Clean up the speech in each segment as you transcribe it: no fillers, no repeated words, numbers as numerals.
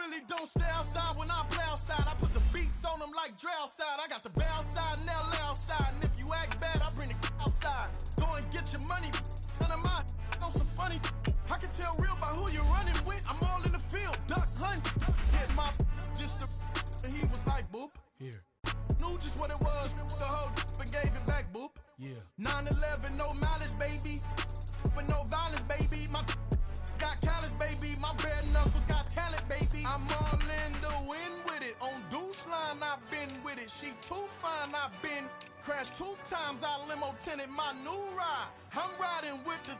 really don't stay outside when I play outside. I put the beats on them like Dre outside. I got the bow side and LA outside. And if you act bad, I bring the outside. Go and get your money. None of my know some funny. I can tell real by who you're running with. I'm all in the field, duck hunt. Hit my just and he was like, boop. Here. Knew just what it was. The whole and gave it back, boop. Yeah. 9/11, no mileage, baby. But no violence, baby. My got callous, baby. My bare knuckles got talent, baby. I'm all in the wind with it. On Deuce line, I've been with it. She too fine, I've been crashed 2 times. I limo tinted my new ride. I'm riding with the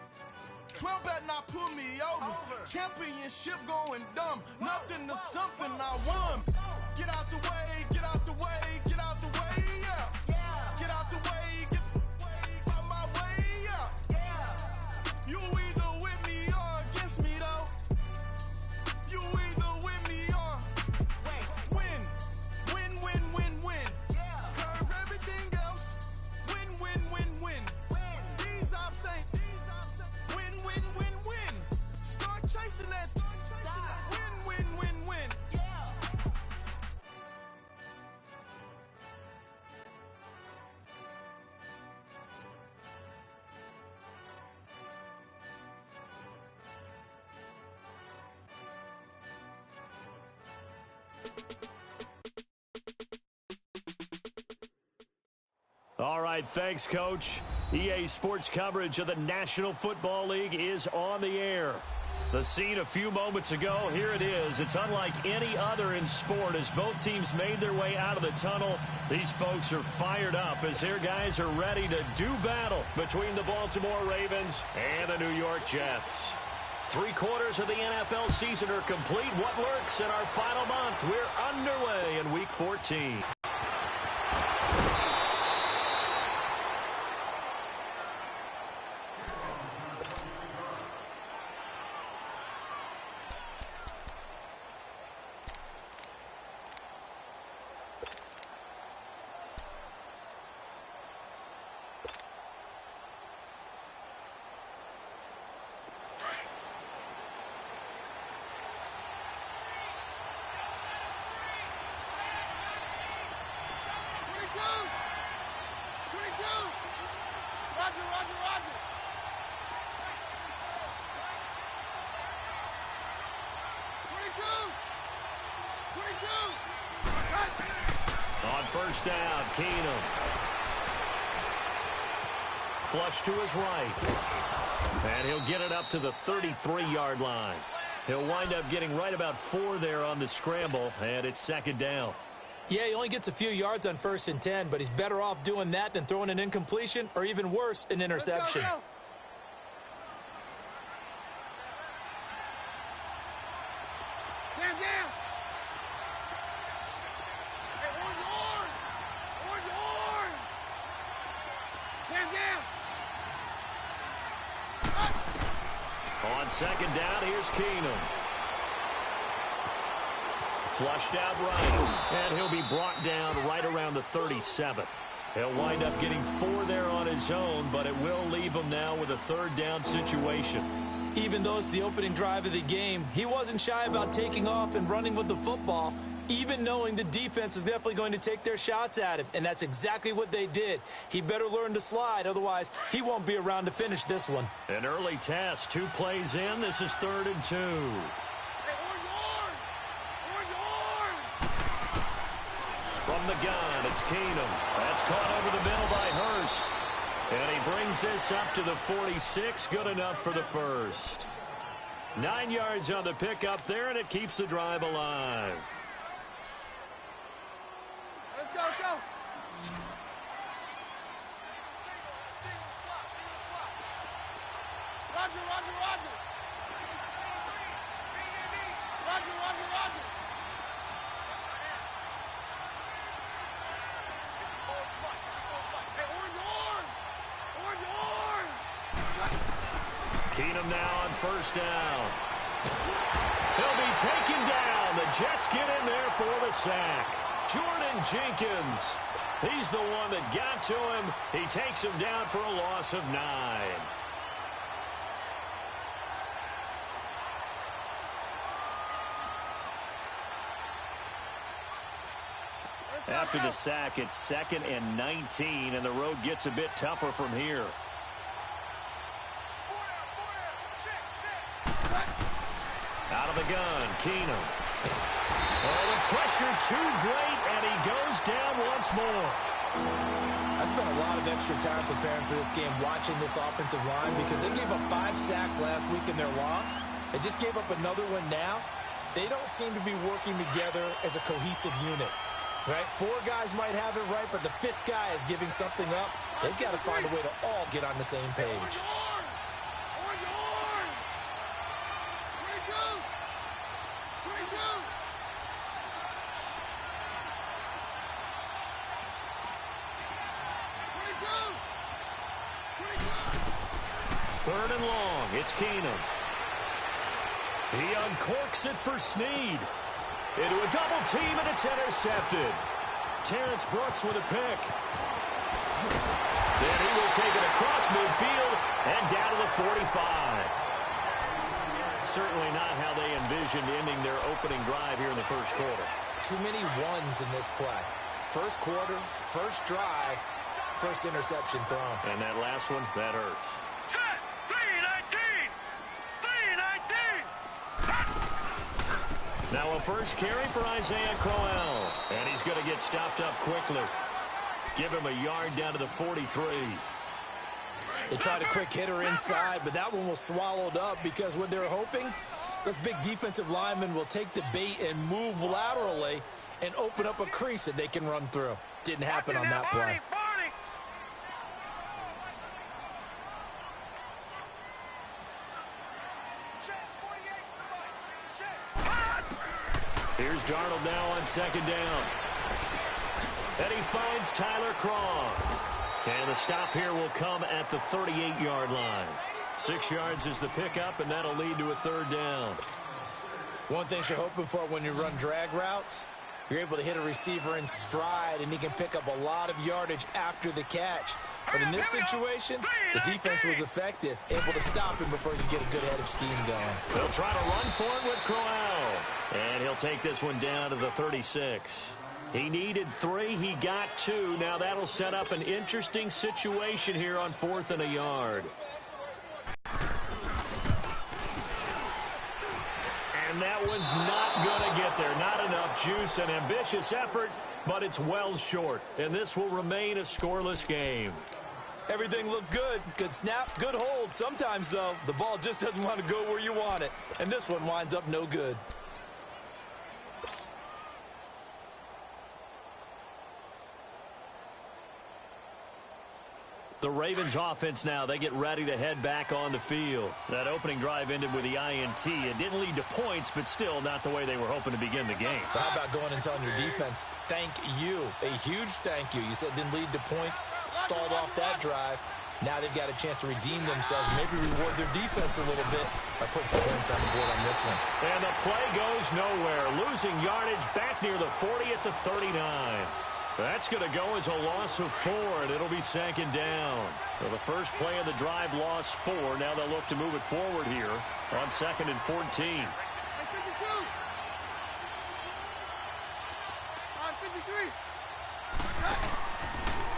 12 better not pull me over. Championship going dumb. Nothing to something I won. Get out the way, get out the way, get out the way, yeah. Get out the way, get out my way, yeah. You either with me or against me, though. You either with me or win. Win, win, win, win. Curve everything else. Win, win, win, win. These ops ain't win, win, win, win. Start chasing that. Win, win, win, win. All right, thanks, Coach. EA Sports coverage of the National Football League is on the air. The scene a few moments ago, here it is. It's unlike any other in sport as both teams made their way out of the tunnel. These folks are fired up as their guys are ready to do battle between the Baltimore Ravens and the New York Jets. 3/4 of the NFL season are complete. What lurks in our final month? We're underway in Week 14. On first down, Keenum. Flush to his right. And he'll get it up to the 33-yard line. He'll wind up getting right about 4 there on the scramble, and it's 2nd down. Yeah, he only gets a few yards on 1st and 10, but he's better off doing that than throwing an incompletion or even worse, an interception. Let's go, go. Stand down. Hey, on your Stand down. On 2nd down, here's Keenum. Flushed out right, and he'll be brought down right around the 37. He'll wind up getting 4 there on his own, but it will leave him now with a 3rd down situation. Even though it's the opening drive of the game, he wasn't shy about taking off and running with the football, even knowing the defense is definitely going to take their shots at him, and that's exactly what they did. He better learn to slide, otherwise he won't be around to finish this one. An early test, 2 plays in. This is 3rd and 2. From the gun, it's Keenum. That's caught over the middle by Hurst. And he brings this up to the 46. Good enough for the first. 9 yards on the pickup there, and it keeps the drive alive. Let's go, go. Roger, roger, roger. Roger, roger, roger. Keenum now on first down. He'll be taken down. The Jets get in there for the sack. Jordan Jenkins. He's the one that got to him. He takes him down for a loss of 9. After the sack, it's 2nd and 19, and the road gets a bit tougher from here. Out of the gun, Keenum. Oh, the pressure too great, and he goes down once more. I spent a lot of extra time preparing for this game watching this offensive line because they gave up 5 sacks last week in their loss. They just gave up another one now. They don't seem to be working together as a cohesive unit, right? 4 guys might have it right, but the 5th guy is giving something up. They've got to find a way to all get on the same page. Third and long, it's Keenum. He uncorks it for Snead. Into a double team, and it's intercepted. Terrence Brooks with a pick. Then he will take it across midfield and down to the 45. Certainly not how they envisioned ending their opening drive here in the first quarter. Too many ones in this play. First quarter, first drive, first interception thrown. And that last one, that hurts. Now a first carry for Isaiah Crowell. And he's going to get stopped up quickly. Give him a yard down to the 43. They tried a quick hitter inside, but that one was swallowed up because what they're hoping, those big defensive linemen will take the bait and move laterally and open up a crease that they can run through. Didn't happen on that play. Here's Darnold now on 2nd down. And he finds Tyler Croft. And the stop here will come at the 38-yard line. 6 yards is the pickup, and that'll lead to a 3rd down. One thing you're hoping for when you run drag routes, you're able to hit a receiver in stride, and he can pick up a lot of yardage after the catch. But in this situation, the defense was effective, able to stop him before you get a good head of steam going. They'll try to run for it with Crowell. And he'll take this one down to the 36. He needed 3. He got 2. Now that'll set up an interesting situation here on 4th and a yard. And that one's not going to get there. Not enough juice. An ambitious effort, but it's well short. And this will remain a scoreless game. Everything looked good. Good snap, good hold. Sometimes, though, the ball just doesn't want to go where you want it. And this one winds up no good. The Ravens offense now, they get ready to head back on the field. That opening drive ended with the INT. It didn't lead to points, but still not the way they were hoping to begin the game. But how about going and telling your defense, thank you, a huge thank you. You said it didn't lead to points, stalled off that drive. Now they've got a chance to redeem themselves and maybe reward their defense a little bit by putting some points on the board on this one. And the play goes nowhere. Losing yardage back near the 40 at the 39. That's going to go as a loss of 4, and it'll be 2nd down. Well, the first play of the drive lost 4. Now they'll look to move it forward here on 2nd and 14.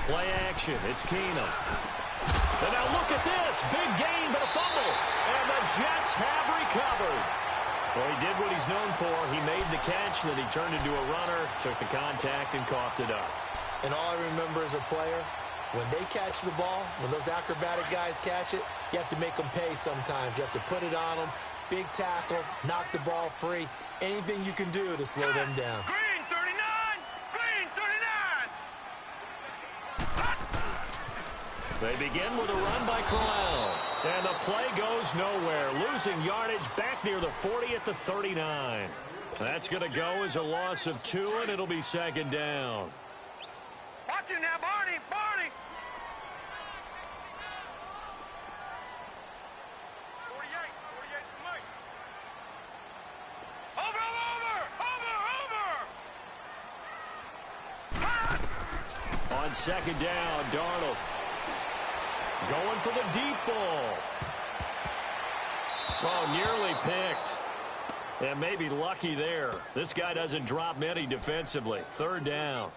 Play action. It's Keenum. And now look at this. Big gain, but a fumble. And the Jets have recovered. Well, he did what he's known for. He made the catch, then he turned into a runner, took the contact, and coughed it up. And all I remember as a player, when they catch the ball, when those acrobatic guys catch it, you have to make them pay sometimes. You have to put it on them, big tackle, knock the ball free, anything you can do to slow them down. Green 39! Green 39! They begin with a run by Crowell. And the play goes nowhere. Losing yardage back near the 40 at the 39. That's going to go as a loss of 2, and it'll be 2nd down. Watch it now, Barney! Barney! 48 to Mike. Over! On 2nd down, Darnold. Going for the deep ball. Oh, nearly picked. And maybe lucky there. This guy doesn't drop many defensively. 3rd down.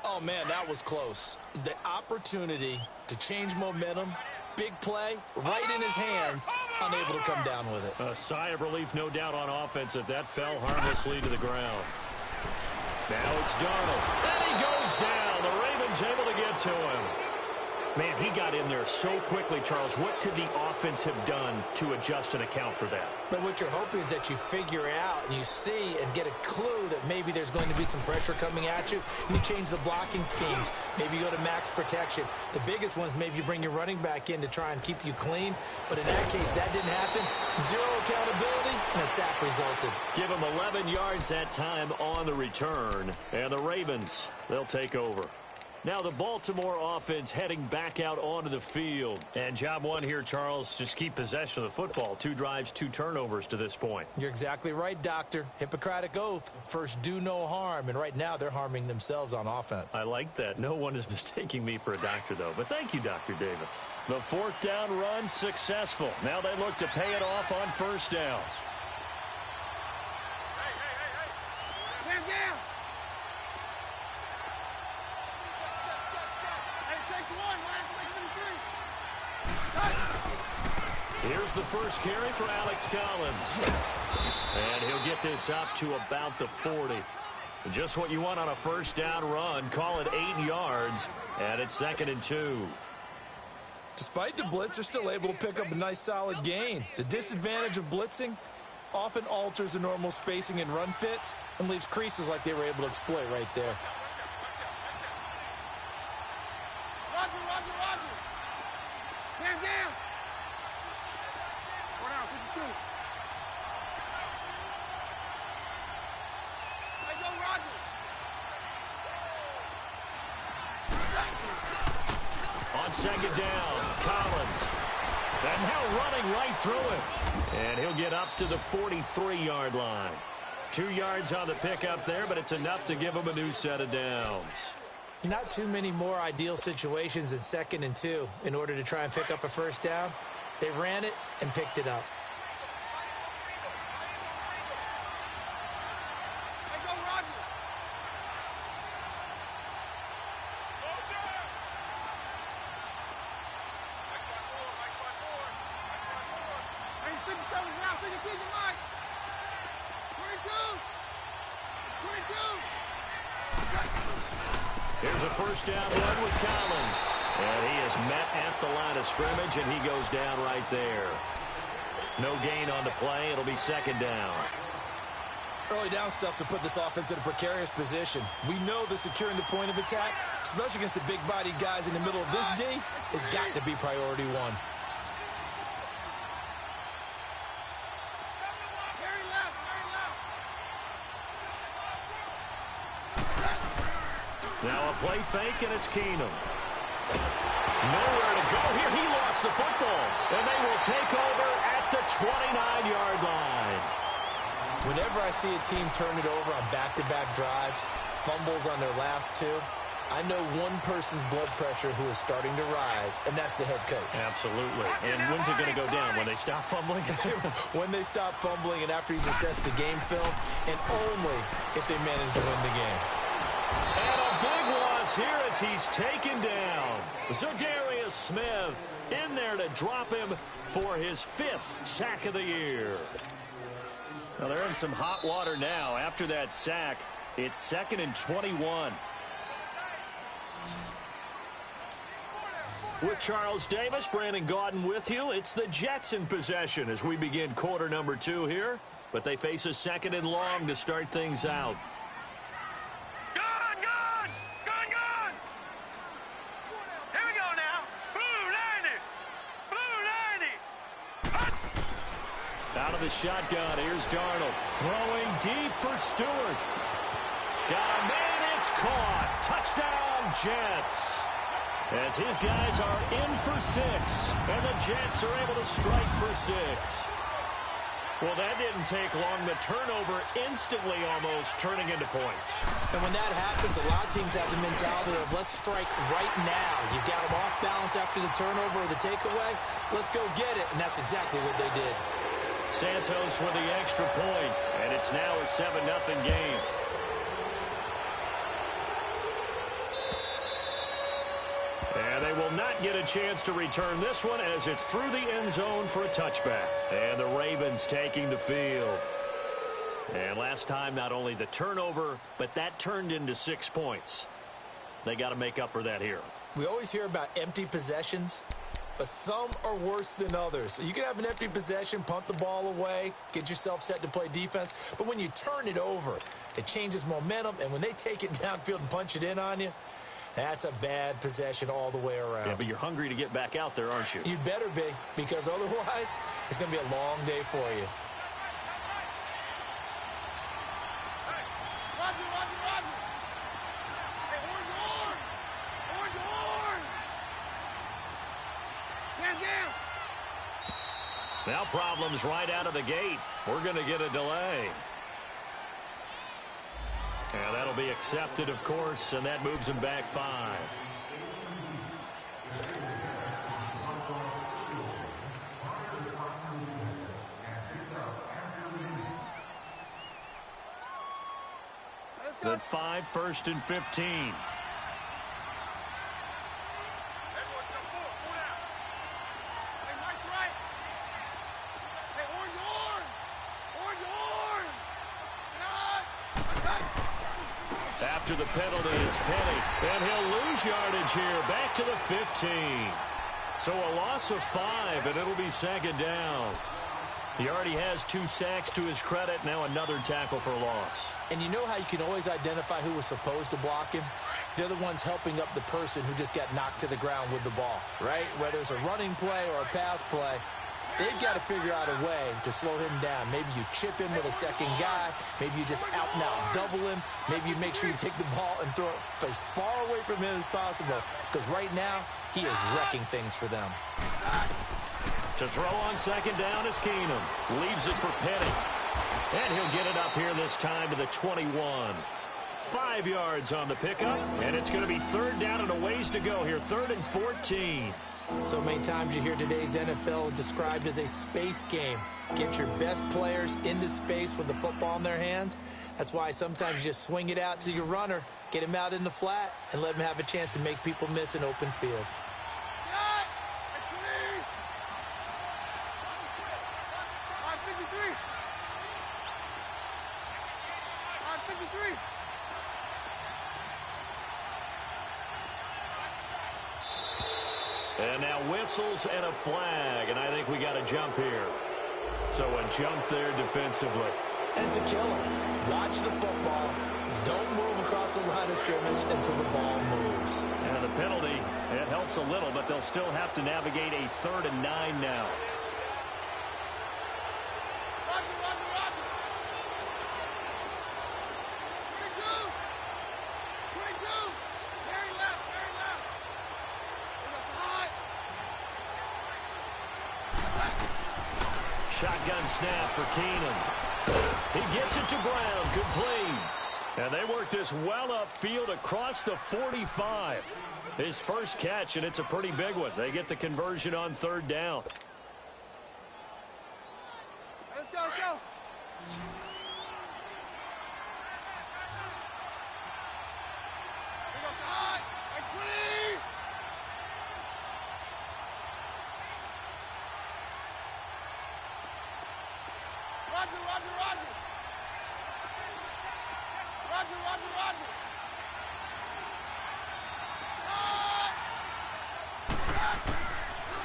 Oh, man, that was close. The opportunity to change momentum, big play, right in his hands, unable to come down with it. A sigh of relief, no doubt, on offense if that fell harmlessly to the ground. Now it's Darnold. And he goes down. The Ravens able to get to him. Man, he got in there so quickly, Charles. What could the offense have done to adjust and account for that? But what you're hoping is that you figure out and you see and get a clue that maybe there's going to be some pressure coming at you, and you change the blocking schemes. Maybe you go to max protection. The biggest one is maybe you bring your running back in to try and keep you clean. But in that case, that didn't happen. Zero accountability, and a sack resulted. Give him 11 yards that time on the return. And the Ravens, they'll take over. Now the Baltimore offense heading back out onto the field. And job one here, Charles, just keep possession of the football. 2 drives, 2 turnovers to this point. You're exactly right, Doctor. Hippocratic oath. First, do no harm. And right now, they're harming themselves on offense. I like that. No one is mistaking me for a doctor, though. But thank you, Dr. Davis. The 4th down run successful. Now they look to pay it off on 1st down. Here's the first carry for Alex Collins. And he'll get this up to about the 40. Just what you want on a 1st down run. Call it 8 yards. And it's 2nd and 2. Despite the blitz, they're still able to pick up a nice solid gain. The disadvantage of blitzing often alters the normal spacing and run fits and leaves creases like they were able to exploit right there. Stand down. On 2nd down, Collins. And now running right through it. And he'll get up to the 43-yard line. 2 yards on the pickup there, but it's enough to give him a new set of downs. Not too many more ideal situations than 2nd and 2 in order to try and pick up a 1st down. They ran it and picked it up. Here's a 1st down run with Collins. And he is met at the line of scrimmage, and he goes down right there. No gain on the play. It'll be 2nd down. Early down stuff to put this offense in a precarious position. We know that securing the point of attack, especially against the big-bodied guys in the middle of this D, has got to be priority 1. Now a play fake, and it's Keenum. Nowhere to go here. He lost the football. And they will take over at the 29-yard line. Whenever I see a team turn it over on back-to-back drives, fumbles on their last 2, I know one person's blood pressure who is starting to rise, and that's the head coach. Absolutely. And when's it going to go down? When they stop fumbling? When they stop fumbling and after he's assessed the game film, and only if they manage to win the game. And a big loss here as he's taken down. Za'Darius Smith in there to drop him for his 5th sack of the year. Now they're in some hot water now. After that sack, it's 2nd and 21. With Charles Davis, Brandon Gaudin with you. It's the Jets in possession as we begin quarter number 2 here. But they face a 2nd and long to start things out. Out of the shotgun, here's Darnold. Throwing deep for Stewart. Got a man, it's caught. Touchdown, Jets. As his guys are in for 6. And the Jets are able to strike for 6. Well, that didn't take long. The turnover instantly almost turning into points. And when that happens, a lot of teams have the mentality of let's strike right now. You've got them off balance after the turnover or the takeaway. Let's go get it. And that's exactly what they did. Santos with the extra point, and it's now a 7-0 game. they will not get a chance to return this one as it's through the end zone for a touchback. And the Ravens taking the field. And last time, not only the turnover, but that turned into 6 points. They got to make up for that here. We always hear about empty possessions, but some are worse than others. You can have an empty possession, punt the ball away, get yourself set to play defense, but when you turn it over, it changes momentum, and when they take it downfield and punch it in on you, that's a bad possession all the way around. Yeah, but you're hungry to get back out there, aren't you? You better be, because otherwise, it's going to be a long day for you. Now problems right out of the gate. We're going to get a delay. And that'll be accepted, of course, and that moves him back 5. Then 5, 1st and 15. After the penalty, it's Penny, and he'll lose yardage here, back to the 15. So a loss of 5, and it'll be 2nd down. He already has 2 sacks to his credit, now another tackle for loss. And you know how you can always identify who was supposed to block him? They're the ones helping up the person who just got knocked to the ground with the ball, right? Whether it's a running play or a pass play, they've got to figure out a way to slow him down. Maybe you chip him with a second guy. Maybe you just out-and-out double him. Maybe you make sure you take the ball and throw it as far away from him as possible. Because right now, he is wrecking things for them. To throw on 2nd down is Keenum. Leaves it for Penny. And he'll get it up here this time to the 21. 5 yards on the pickup. And it's going to be 3rd down and a ways to go here. 3rd and 14. So many times you hear today's NFL described as a space game. Get your best players into space with the football in their hands. That's why sometimes you just swing it out to your runner, get him out in the flat, and let him have a chance to make people miss an open field. And now whistles and a flag, and I think we got a jump here. So a jump there defensively. And it's a killer. Watch the football. Don't move across the line of scrimmage until the ball moves. And the penalty, it helps a little, but they'll still have to navigate a 3rd and 9 now. Shotgun snap for Keenum. He gets it to Brown, complete. And they work this well upfield across the 45. His first catch, and it's a pretty big one. They get the conversion on 3rd down. Let's go, let's go.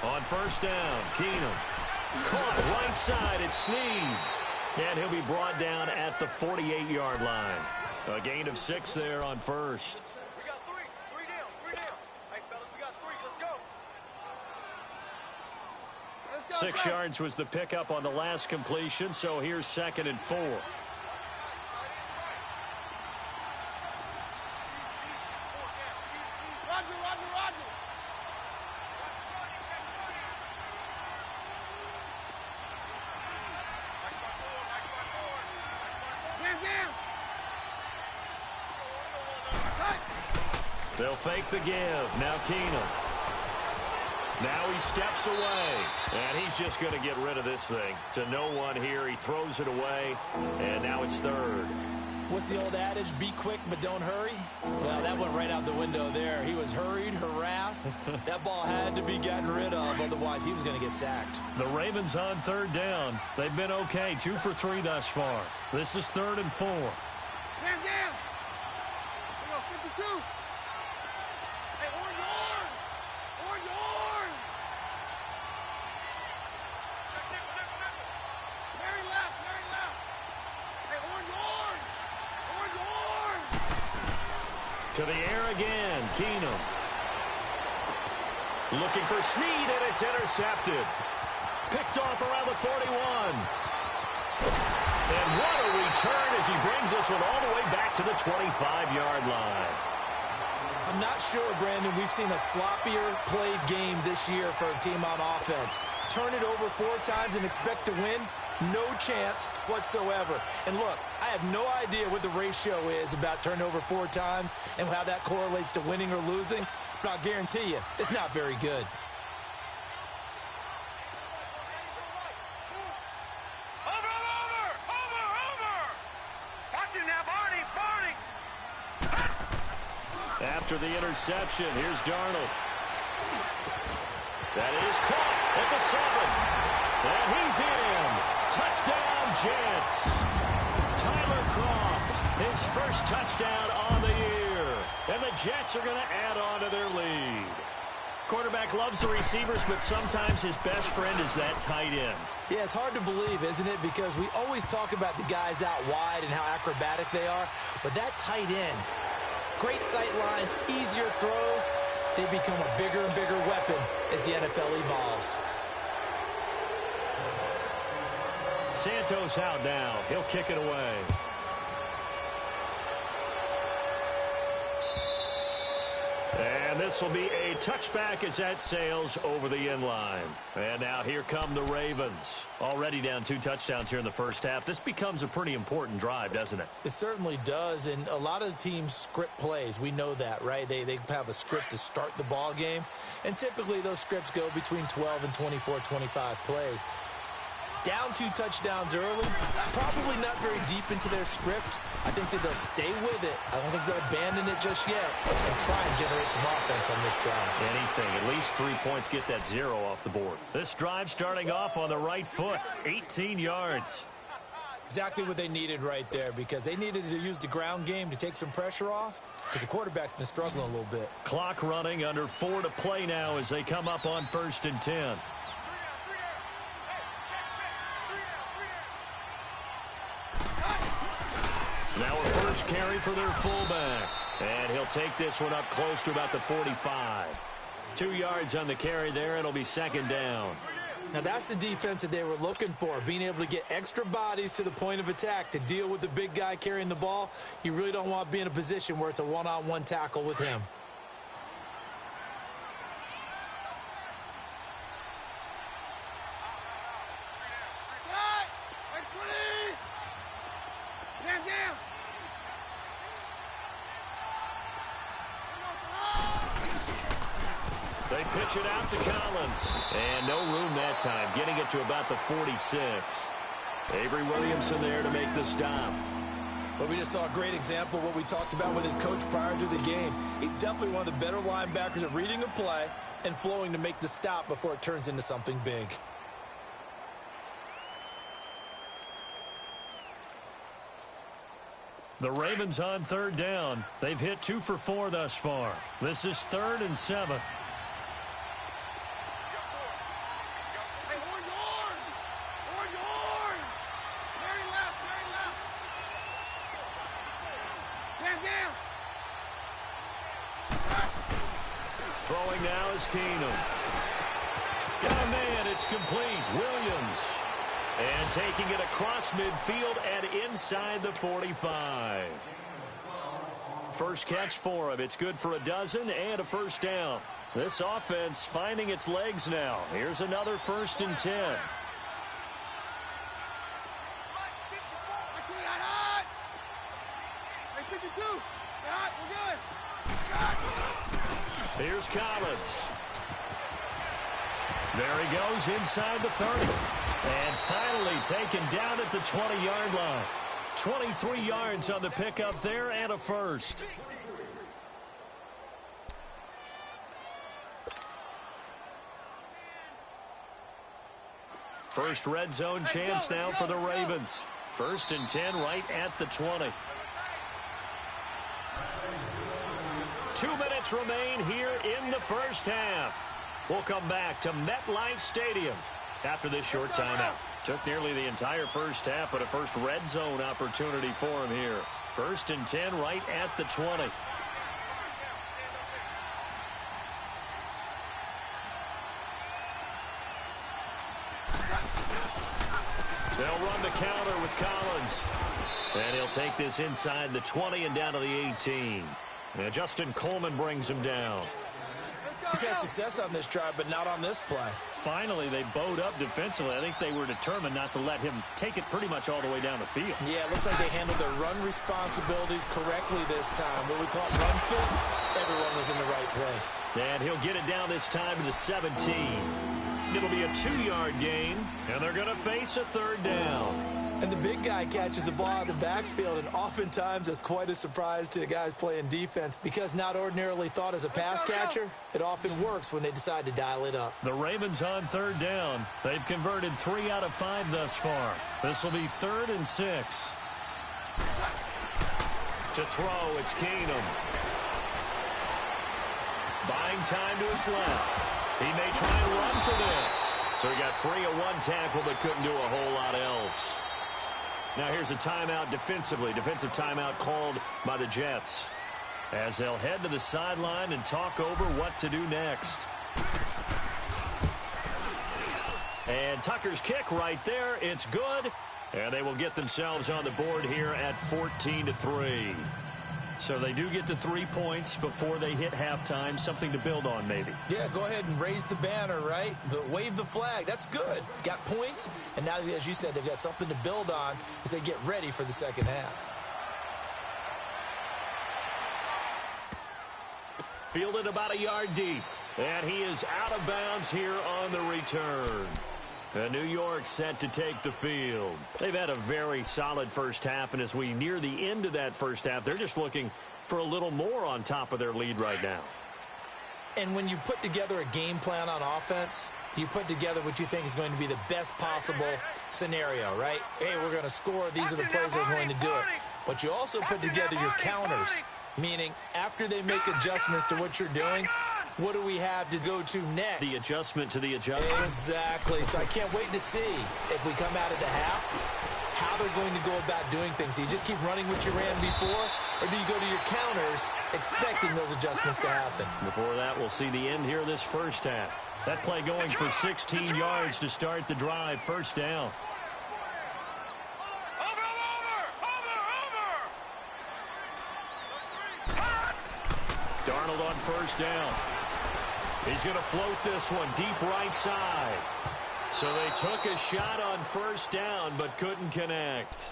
On 1st down, Keenum. Caught right side at Snead. And he'll be brought down at the 48-yard line. A gain of 6 there on 1st. We got 3. 3 down. Hey, fellas, we got 3. Let's go. 6 yards was the pickup on the last completion, so here's 2nd and 4. They'll fake the give. Now Keenum. Now he steps away. And he's just going to get rid of this thing. To no one here. He throws it away. And now it's 3rd. What's the old adage? Be quick, but don't hurry? Well, that went right out the window there. He was hurried, harassed. That ball had to be gotten rid of, otherwise he was going to get sacked. The Ravens on 3rd down. They've been okay, 2 for 3 thus far. This is 3rd and 4. Damn. Here we go, 52. Hey, orange horn! Orange horn! Very left. Hey, orange horn! Orange horn! To the air again, Keenum. Looking for Snead, and it's intercepted. Picked off around the 41. And what a return as he brings this one all the way back to the 25-yard line. I'm not sure, Brandon, we've seen a sloppier played game this year for a team on offense. Turn it over 4 times and expect to win? No chance whatsoever. And look, I have no idea what the ratio is about turnover 4 times and how that correlates to winning or losing, but I'll guarantee you, it's not very good. After the interception, here's Darnold. That is caught at the 7. And he's in. Touchdown, Jets. Tyler Kroft, his first touchdown on the year. And the Jets are going to add on to their lead. Quarterback loves the receivers, but sometimes his best friend is that tight end. Yeah, it's hard to believe, isn't it? Because we always talk about the guys out wide and how acrobatic they are. But that tight end, great sight lines, easier throws. They become a bigger and bigger weapon as the NFL evolves. Santos out now. He'll kick it away. And this will be a touchback as that sails over the end line. And now here come the Ravens. Already down 2 touchdowns here in the first half. This becomes a pretty important drive, doesn't it? It certainly does, and a lot of the teams script plays. We know that, right? They have a script to start the ball game, and typically those scripts go between 12 and 24, 25 plays. Down 2 touchdowns early, probably not very deep into their script. I think that they'll stay with it. I don't think they'll abandon it just yet and try and generate some offense on this drive. Anything. At least 3 points get that 0 off the board. This drive starting off on the right foot, 18 yards. Exactly what they needed right there, because they needed to use the ground game to take some pressure off because the quarterback's been struggling a little bit. Clock running, under 4 to play now as they come up on 1st and 10. Now a first carry for their fullback. And he'll take this one up close to about the 45. 2 yards on the carry there. It'll be 2nd down. Now that's the defense that they were looking for, being able to get extra bodies to the point of attack to deal with the big guy carrying the ball. You really don't want to be in a position where it's a one-on-one tackle with him. They pitch it out to Collins. And no room that time, getting it to about the 46. Avery Williamson there to make the stop. But we just saw a great example of what we talked about with his coach prior to the game. He's definitely one of the better linebackers at reading a play and flowing to make the stop before it turns into something big. The Ravens on 3rd down. They've hit 2 for 4 thus far. This is 3rd and 7. Throwing now is Keenum. Got a man, it's complete. Williams. And taking it across midfield and inside the 45. First catch for him. It's good for a dozen and a first down. This offense finding its legs now. Here's another 1st and 10. Here's Collins. There he goes inside the 30. And finally taken down at the 20-yard line. 23 yards on the pickup there and a first. First red zone chance now for the Ravens. 1st and 10 right at the 20. 2 minutes remain here in the first half. We'll come back to MetLife Stadium after this short timeout. Took nearly the entire first half, but a first red zone opportunity for him here. 1st and 10 right at the 20. They'll run the counter with Collins. And he'll take this inside the 20 and down to the 18. Now Justin Coleman brings him down. He's had success on this drive, but not on this play. Finally, they bowed up defensively. I think they were determined not to let him take it pretty much all the way down the field. Yeah, it looks like they handled their run responsibilities correctly this time. What we call run fits, everyone was in the right place. And he'll get it down this time to the 17. It'll be a 2-yard gain, and they're going to face a 3rd down. And the big guy catches the ball out of the backfield, and oftentimes it's quite a surprise to the guys playing defense because not ordinarily thought as a pass catcher, it often works when they decide to dial it up. The Ravens on 3rd down. They've converted 3 out of 5 thus far. This will be 3rd and 6. To throw, it's Keenum. Buying time to his left. He may try and run for this. So he got free of 1 tackle but couldn't do a whole lot else. Now here's a timeout defensively. Defensive timeout called by the Jets as they'll head to the sideline and talk over what to do next. And Tucker's kick right there. It's good. And they will get themselves on the board here at 14-3. So they do get the 3 points before they hit halftime. Something to build on, maybe. Yeah, go ahead and raise the banner, right? Wave the flag. That's good. Got points, and now, as you said, they've got something to build on as they get ready for the second half. Fielded about a yard deep. And he is out of bounds here on the return. And New York set to take the field. They've had a very solid first half, and as we near the end of that first half, they're just looking for a little more on top of their lead right now. And when you put together a game plan on offense, you put together what you think is going to be the best possible scenario, right? Hey, we're going to score. These are the plays that are going to do it. But you also put together your counters, meaning after they make adjustments to what you're doing, what do we have to go to next? The adjustment to the adjustment. Exactly. So I can't wait to see if we come out of the half, how they're going to go about doing things. Do you just keep running what you ran before, or do you go to your counters expecting those adjustments to happen? Before that, we'll see the end here of this first half. That play going for 16 yards to start the drive. 1st down. Darnold on 1st down. He's going to float this one deep right side. So they took a shot on 1st down but couldn't connect.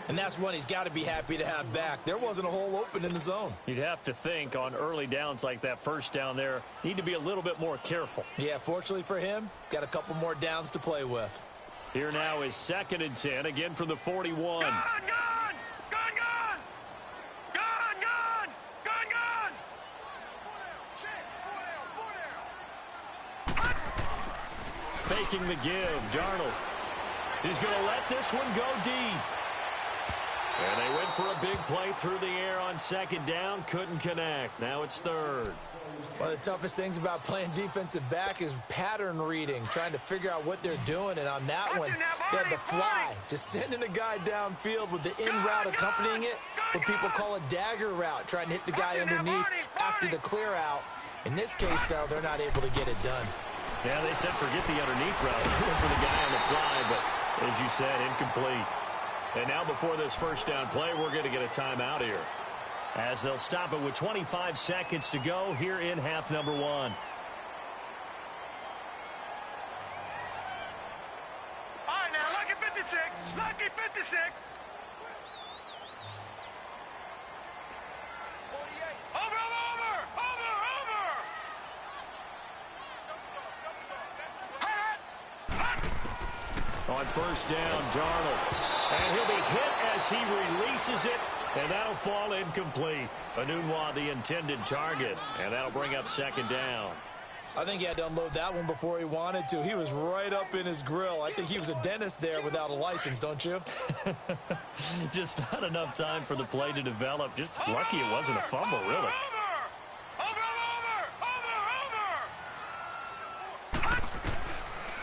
And that's one he's got to be happy to have back. There wasn't a hole open in the zone. You'd have to think on early downs like that 1st down there, need to be a little bit more careful. Yeah, fortunately for him, got a couple more downs to play with. Here now is 2nd and 10, again from the 41. Faking the give, Darnold. He's going to let this one go deep. And they went for a big play through the air on 2nd down. Couldn't connect. Now it's 3rd. One of the toughest things about playing defensive back is pattern reading, trying to figure out what they're doing. And on that one, they had the fly, just sending a guy downfield with the in route accompanying it, what people call a dagger route, trying to hit the guy underneath after the clear out. In this case, though, they're not able to get it done. Yeah, they said forget the underneath route. Went for the guy on the fly, but as you said, incomplete. And now before this 1st down play, we're going to get a timeout here, as they'll stop it with 25 seconds to go here in half number 1. All right, now, lucky 56. Lucky 56. 48. Over. On 1st down, Darnold. And he'll be hit as he releases it, and that'll fall incomplete. Anunwa, the intended target, and that'll bring up second down. I think he had to unload that one before he wanted to. He was right up in his grill. I think he was a dentist there without a license, don't you? Just not enough time for the play to develop. Just lucky it wasn't a fumble, really.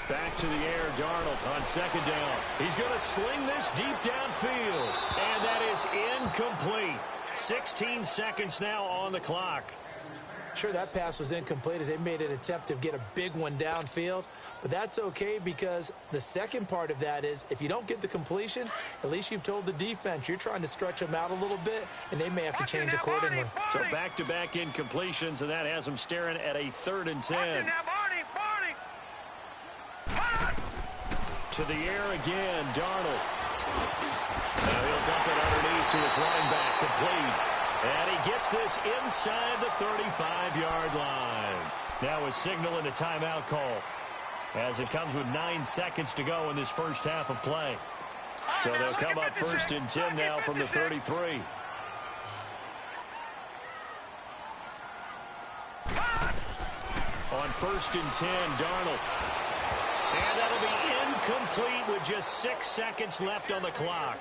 Back to the air, Darnold on second down. He's going to sling this deep downfield, and that is incomplete. 16 seconds now on the clock. Sure, that pass was incomplete as they made an attempt to get a big one downfield, but that's okay because the second part of that is if you don't get the completion, at least you've told the defense you're trying to stretch them out a little bit, and they may have to change accordingly. So back-to-back incompletions, and that has them staring at a 3rd and 10. To the air again, Darnold. Now he'll dump it underneath to his running back, complete. And he gets this inside the 35-yard line. Now a signal and a timeout call as it comes with 9 seconds to go in this first half of play. So they'll come up 1st and 10 now from the 33. On 1st and 10, Darnold. And that'll be incomplete with just 6 seconds left on the clock.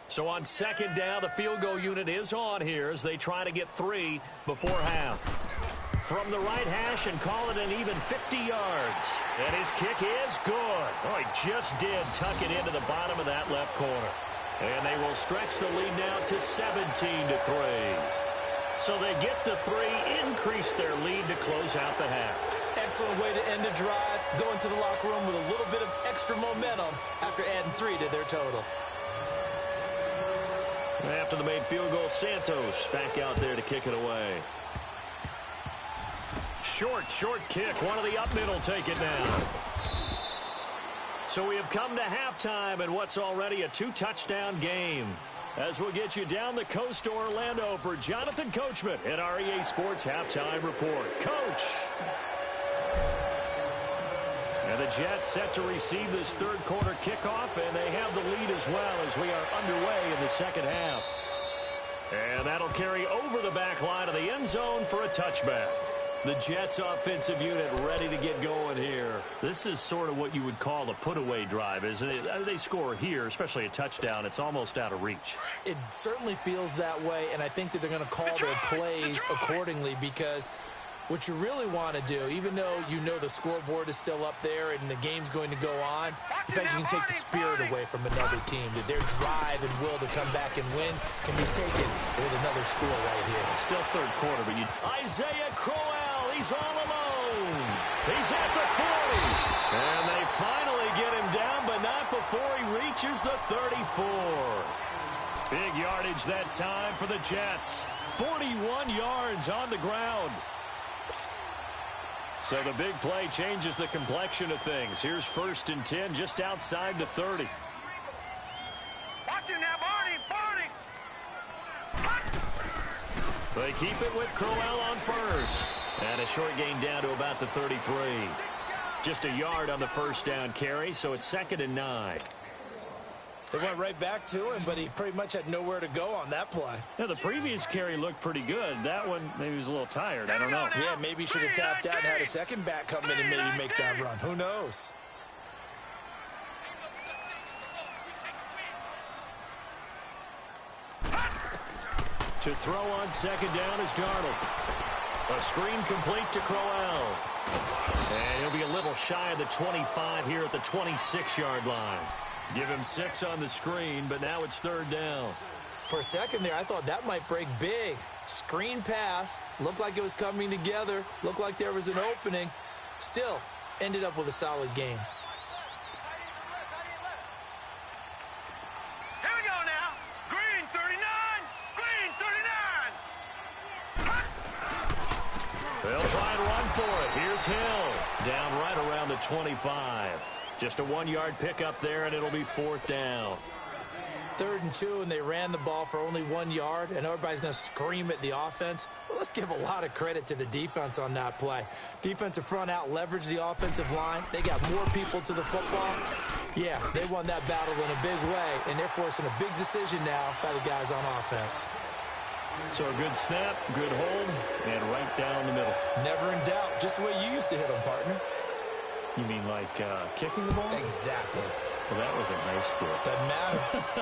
So on second down, the field goal unit is on here as they try to get 3 before half. From the right hash and call it an even 50 yards. And his kick is good. Oh, he just did tuck it into the bottom of that left corner. And they will stretch the lead now to 17-3. So they get the 3, increase their lead to close out the half. Excellent way to end the drive. Go into the locker room with a little bit of extra momentum after adding 3 to their total. After the made field goal, Santos back out there to kick it away. Short kick. One of the up middle take it down. So we have come to halftime in what's already a 2-touchdown game. As we'll get you down the coast to Orlando for Jonathan Coachman at our EA Sports Halftime Report. Coach! And the Jets set to receive this third quarter kickoff, and they have the lead as well as we are underway in the second half. And that'll carry over the back line of the end zone for a touchback. The Jets offensive unit ready to get going here. This is sort of what you would call a put-away drive, isn't it? They score here, especially a touchdown. It's almost out of reach. It certainly feels that way, and I think that they're going to call their plays accordingly because what you really want to do, even though you know the scoreboard is still up there and the game's going to go on, the fact you can take the spirit away from another team, that their drive and will to come back and win can be taken with another score right here. Still third quarter, but Isaiah Crowell, he's all alone. He's at the 40. And they finally get him down, but not before he reaches the 34. Big yardage that time for the Jets. 41 yards on the ground. So the big play changes the complexion of things. Here's 1st and 10 just outside the 30. Watch him now, Barney. They keep it with Crowell on first. And a short gain down to about the 33. Just a yard on the first down carry, so it's 2nd and 9. They went right back to him, but he pretty much had nowhere to go on that play. Yeah, the previous carry looked pretty good. That one, maybe he was a little tired. I don't know. Yeah, maybe he should have tapped out and had a second back come in and maybe make that run. Who knows? To throw on second down is Darnold. A screen complete to Crowell. And he'll be a little shy of the 25 here at the 26-yard line. Give him 6 on the screen, but now it's 3rd down. For a second there, I thought that might break big. Screen pass. Looked like it was coming together. Looked like there was an opening. Still, ended up with a solid game. Here we go now. Green 39. Green 39. They'll try and run for it. Here's Hill. Down right around the 25. Just a 1-yard pickup there, and it'll be 4th down. 3rd and 2 and they ran the ball for only 1 yard and everybody's going to scream at the offense. Well, let's give a lot of credit to the defense on that play. Defensive front out leveraged the offensive line. They got more people to the football. Yeah, they won that battle in a big way, and they're forcing a big decision now by the guys on offense. So a good snap, good hold, and right down the middle. Never in doubt. Just the way you used to hit them, partner. You mean like kicking the ball? Exactly. Well, that was a nice score. Doesn't matter.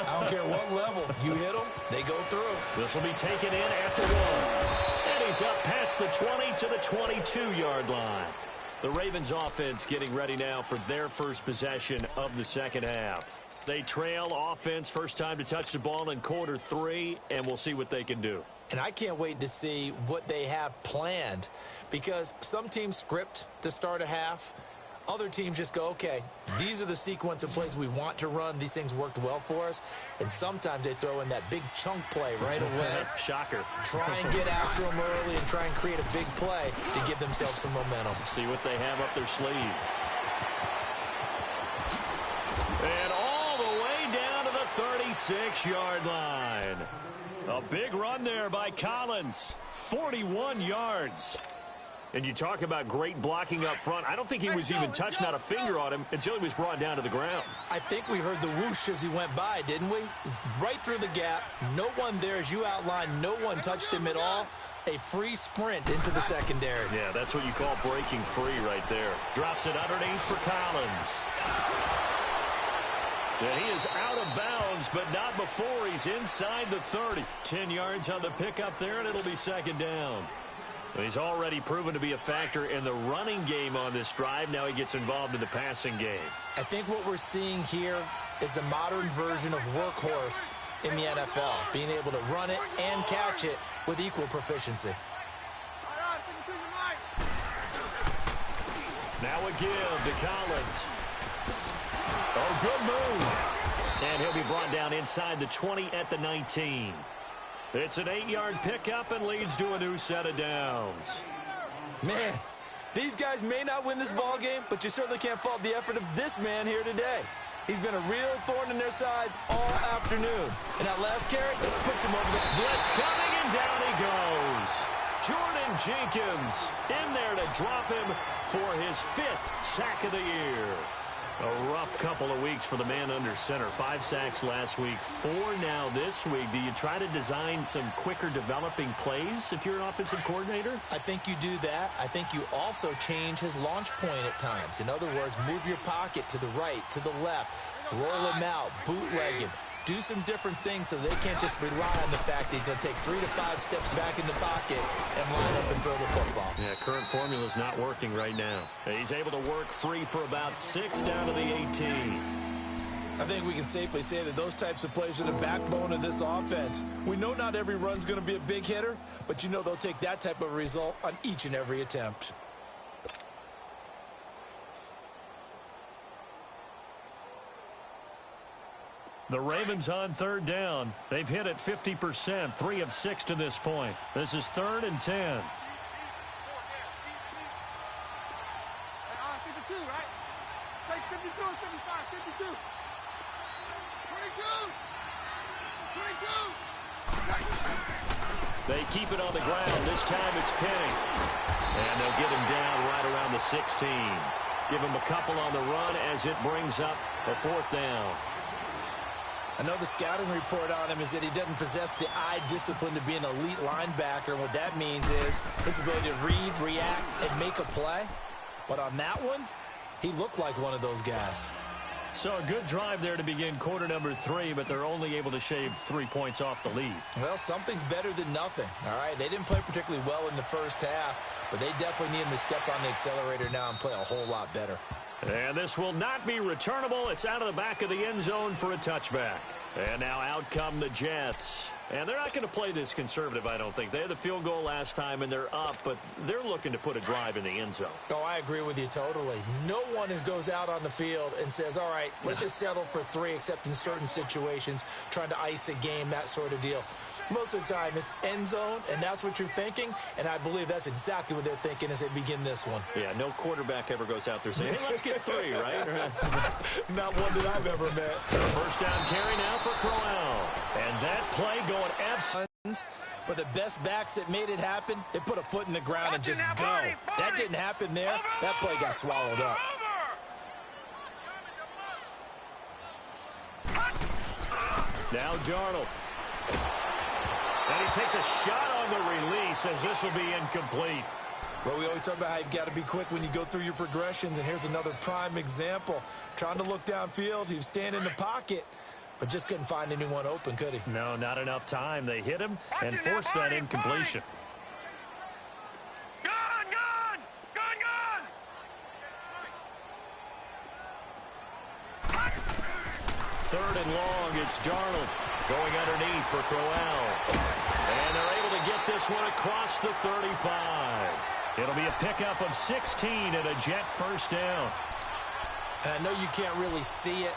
I don't care what level. You hit them, they go through. This will be taken in at the 1. And he's up past the 20 to the 22-yard line. The Ravens offense getting ready now for their first possession of the second half. They trail offense, first time to touch the ball in quarter 3, and we'll see what they can do. And I can't wait to see what they have planned, because some teams script to start a half. Other teams just go, okay, these are the sequence of plays we want to run. These things worked well for us. And sometimes they throw in that big chunk play right away. Shocker. Try and get after them early and try and create a big play to give themselves some momentum. See what they have up their sleeve. And all the way down to the 36-yard line. A big run there by Collins. 41 yards. And you talk about great blocking up front. I don't think he was even touched, not a finger on him, until he was brought down to the ground. I think we heard the whoosh as he went by, didn't we? Right through the gap. No one there, as you outlined. No one touched him at all. A free sprint into the secondary. Yeah, that's what you call breaking free right there. Drops it underneath for Collins. And he is out of bounds, but not before he's inside the 30. 10 yards on the pickup there, and it'll be second down. He's already proven to be a factor in the running game on this drive. Now he gets involved in the passing game. I think what we're seeing here is the modern version of workhorse in the NFL, being able to run it and catch it with equal proficiency. Now a give to Collins. Oh, good move. And he'll be brought down inside the 20 at the 19. It's an 8-yard pickup and leads to a new set of downs. Man, these guys may not win this ball game, but you certainly can't fault the effort of this man here today. He's been a real thorn in their sides all afternoon. And that last carry puts him over the blitz coming, and down he goes. Jordan Jenkins in there to drop him for his 5th sack of the year. A rough couple of weeks for the man under center. 5 sacks last week, 4 now this week. Do you try to design some quicker developing plays if you're an offensive coordinator? I think you do that. I think you also change his launch point at times. In other words, move your pocket to the right, to the left, roll him out, bootleg him. Do some different things so they can't just rely on the fact that he's going to take 3 to 5 steps back in the pocket and line up and throw the football. Yeah, current formula's not working right now. He's able to work free for about 6 down to the 18. I think we can safely say that those types of plays are the backbone of this offense. We know not every run's going to be a big hitter, but you know they'll take that type of result on each and every attempt. The Ravens on 3rd down. They've hit it 50%, 3 of 6 to this point. This is 3rd and 10. 52, right? Take 52 and 75, 52. 22. They keep it on the ground. This time it's Penny. And they'll get him down right around the 16. Give him a couple on the run as it brings up a 4th down. I know the scouting report on him is that he doesn't possess the eye discipline to be an elite linebacker. And what that means is his ability to read, react, and make a play. But on that one, he looked like one of those guys. So a good drive there to begin quarter number 3, but they're only able to shave 3 points off the lead. Well, something's better than nothing, all right? They didn't play particularly well in the first half, but they definitely need him to step on the accelerator now and play a whole lot better. And this will not be returnable. It's out of the back of the end zone for a touchback. And now out come the Jets. And they're not going to play this conservative, I don't think. They had the field goal last time, and they're up, but they're looking to put a drive in the end zone. Oh, I agree with you totally. No one goes out on the field and says, all right, let's just settle for 3, except in certain situations, trying to ice a game, that sort of deal. Most of the time, it's end zone, and that's what you're thinking, and I believe that's exactly what they're thinking as they begin this one. Yeah, no quarterback ever goes out there saying, hey, let's get 3, right? Not one that I've ever met. First down carry now for Crowell. play going absolutely. But the best backs that made it happen, they put a foot in the ground and just go. That didn't happen there. That play got swallowed up. Now Darnold. And he takes a shot on the release as this will be incomplete. Well, we always talk about how you've got to be quick when you go through your progressions, and here's another prime example. Trying to look downfield, he was standing in the pocket, but just couldn't find anyone open, could he? No, not enough time. They hit him and forced that incompletion. Gone! 3rd and long, it's Darnold going underneath for Crowell. And they're able to get this one across the 35. It'll be a pickup of 16 and a Jet first down. And I know you can't really see it,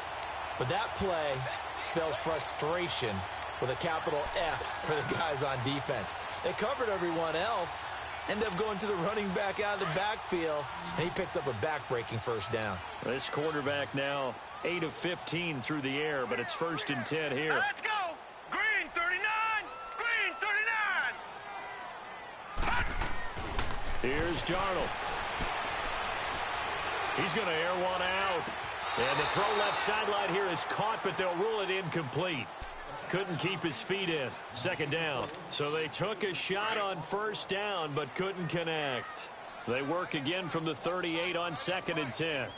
but that play spells frustration with a capital F for the guys on defense. They covered everyone else, ended up going to the running back out of the backfield, and he picks up a back-breaking first down. This quarterback now 8 of 15 through the air, but it's 1st and 10 here. Let's go! Green 39! Green 39! Here's Darnold. He's going to air one out. And the throw left sideline here is caught, but they'll rule it incomplete. Couldn't keep his feet in. 2nd down. So they took a shot on 1st down, but couldn't connect. They work again from the 38 on 2nd and 10.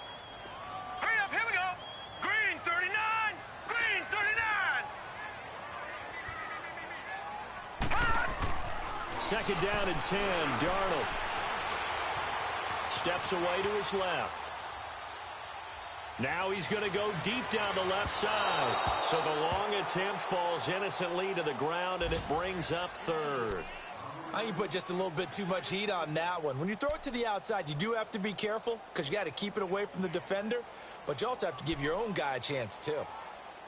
Hurry up, here we go! Green 39! Green 39! 2nd down and 10. Darnold steps away to his left. Now he's going to go deep down the left side. So the long attempt falls innocently to the ground, and it brings up 3rd. I think you put just a little bit too much heat on that one. When you throw it to the outside, you do have to be careful because you got to keep it away from the defender, but you also have to give your own guy a chance too.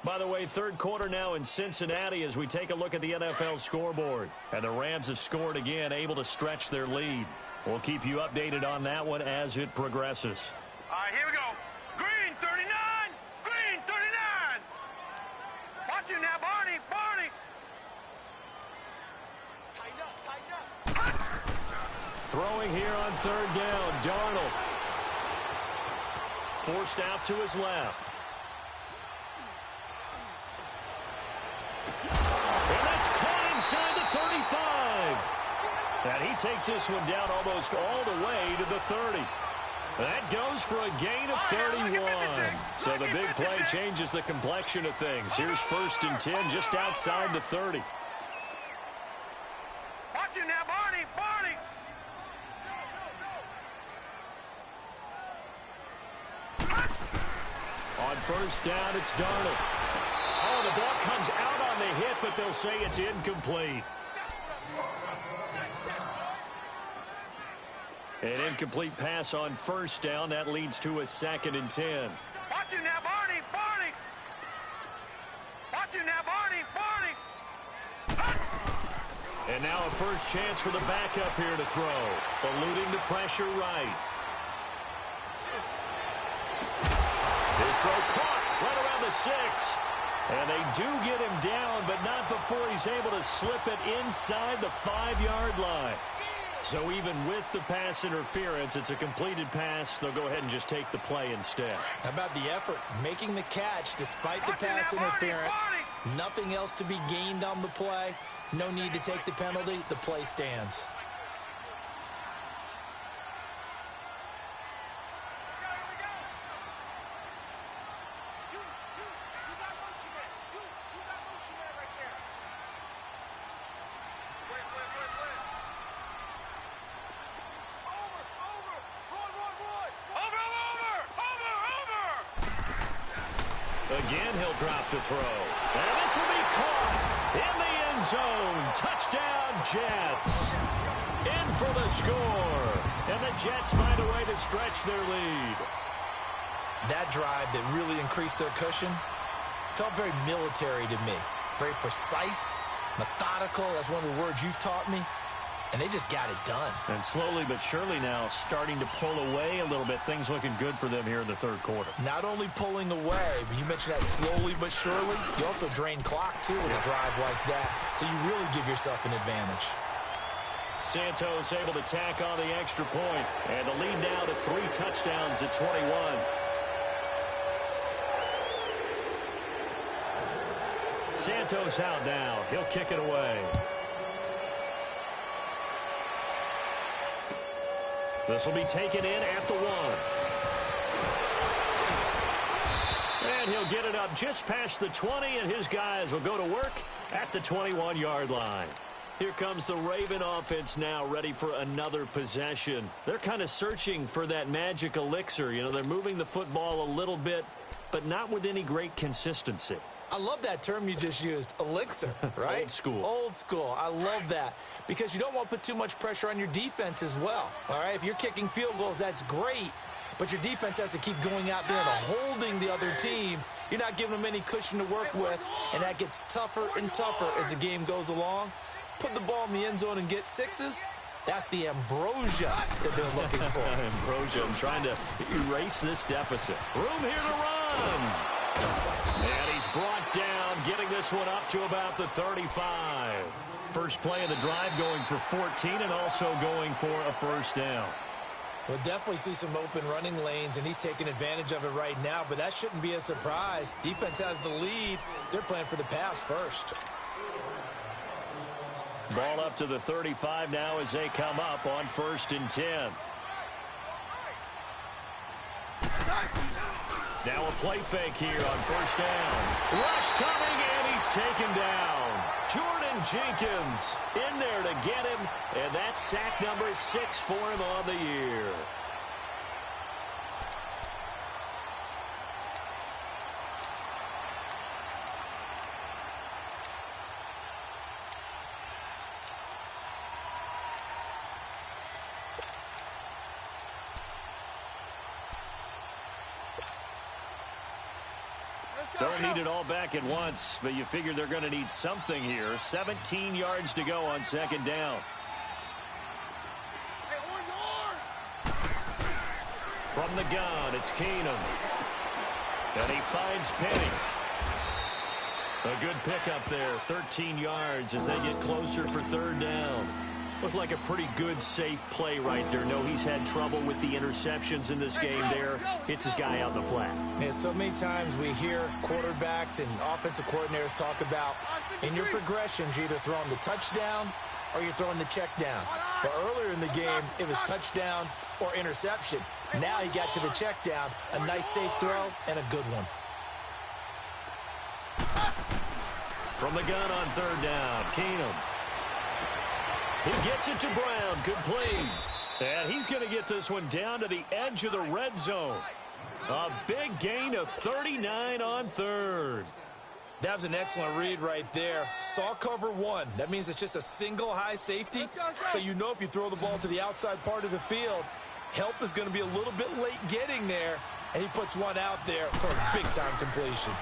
By the way, 3rd quarter now in Cincinnati as we take a look at the NFL scoreboard. And the Rams have scored again, able to stretch their lead. We'll keep you updated on that one as it progresses. All right, here we go. Green 39! Green 39! Watch it now, Barney! Barney! Tighten up! Throwing here on 3rd down, Darnold. Forced out to his left. And that's caught inside the 35. And he takes this one down almost all the way to the 30. That goes for a gain of 31. So the big play changes the complexion of things. Here's 1st and 10 just outside the 30. Watch it now, Barney! Barney! On 1st down, it's Darnold. Oh, the ball comes out on the hit, but they'll say it's incomplete. An incomplete pass on 1st down. That leads to a 2nd and 10. Watch it now, Barney! Barney! Watch it now, Barney! Barney! And now a first chance for the backup here to throw. Eluding the pressure right. This throw caught right around the 6. And they do get him down, but not before he's able to slip it inside the 5-yard line. So even with the pass interference, it's a completed pass. They'll go ahead and just take the play instead. How about the effort? Making the catch despite the pass interference. Nothing else to be gained on the play. No need to take the penalty. The play stands. Again, he'll drop the throw. And this will be caught in the end zone. Touchdown, Jets. In for the score. And the Jets find a way to stretch their lead. That drive that really increased their cushion felt very military to me. Very precise, methodical. That's one of the words you've taught me. and they just got it done. And slowly but surely now starting to pull away a little bit. Things looking good for them here in the third quarter. Not only pulling away, but you mentioned that slowly but surely. You also drain clock, too, with a drive like that. So you really give yourself an advantage. Santos able to tack on the extra point. And the lead now to 3 touchdowns at 21. Santos out now. He'll kick it away. This will be taken in at the 1. And he'll get it up just past the 20, and his guys will go to work at the 21-yard line. Here comes the Raven offense now, ready for another possession. They're kind of searching for that magic elixir. You know, they're moving the football a little bit, but not with any great consistency. I love that term you just used, elixir, right? Old school. Old school. I love that because you don't want to put too much pressure on your defense as well, all right? If you're kicking field goals, that's great, but your defense has to keep going out there and holding the other team. You're not giving them any cushion to work with, and that gets tougher and tougher as the game goes along. Put the ball in the end zone and get 6s. That's the ambrosia that they're looking for. Ambrosia, I'm trying to erase this deficit. Room here to run. And he's brought down, getting this one up to about the 35. First play of the drive going for 14 and also going for a first down. We'll definitely see some open running lanes, and he's taking advantage of it right now, but that shouldn't be a surprise. Defense has the lead. They're playing for the pass first. Ball up to the 35 now as they come up on 1st and 10. Now a play fake here on 1st down. Rush coming, and he's taken down. Jordan Jenkins in there to get him, and that's sack number 6 for him on the year. Don't need it all back at once, but you figure they're going to need something here. 17 yards to go on 2nd down. From the gun, it's Keenum. And he finds Penny. A good pickup there, 13 yards as they get closer for 3rd down. Looked like a pretty good, safe play right there. No, he's had trouble with the interceptions in this game there. Hits his guy out in the flat. Yeah, so many times we hear quarterbacks and offensive coordinators talk about in your progressions, you're either throwing the touchdown or you're throwing the check down. But earlier in the game, it was touchdown or interception. Now he got to the check down, a nice safe throw and a good one. From the gun on 3rd down, Keenum. He gets it to Brown, complete. And he's going to get this one down to the edge of the red zone. A big gain of 39 on 3rd. That was an excellent read right there. Saw cover 1. That means it's just a single high safety. So you know if you throw the ball to the outside part of the field, help is going to be a little bit late getting there. And he puts one out there for a big-time completion.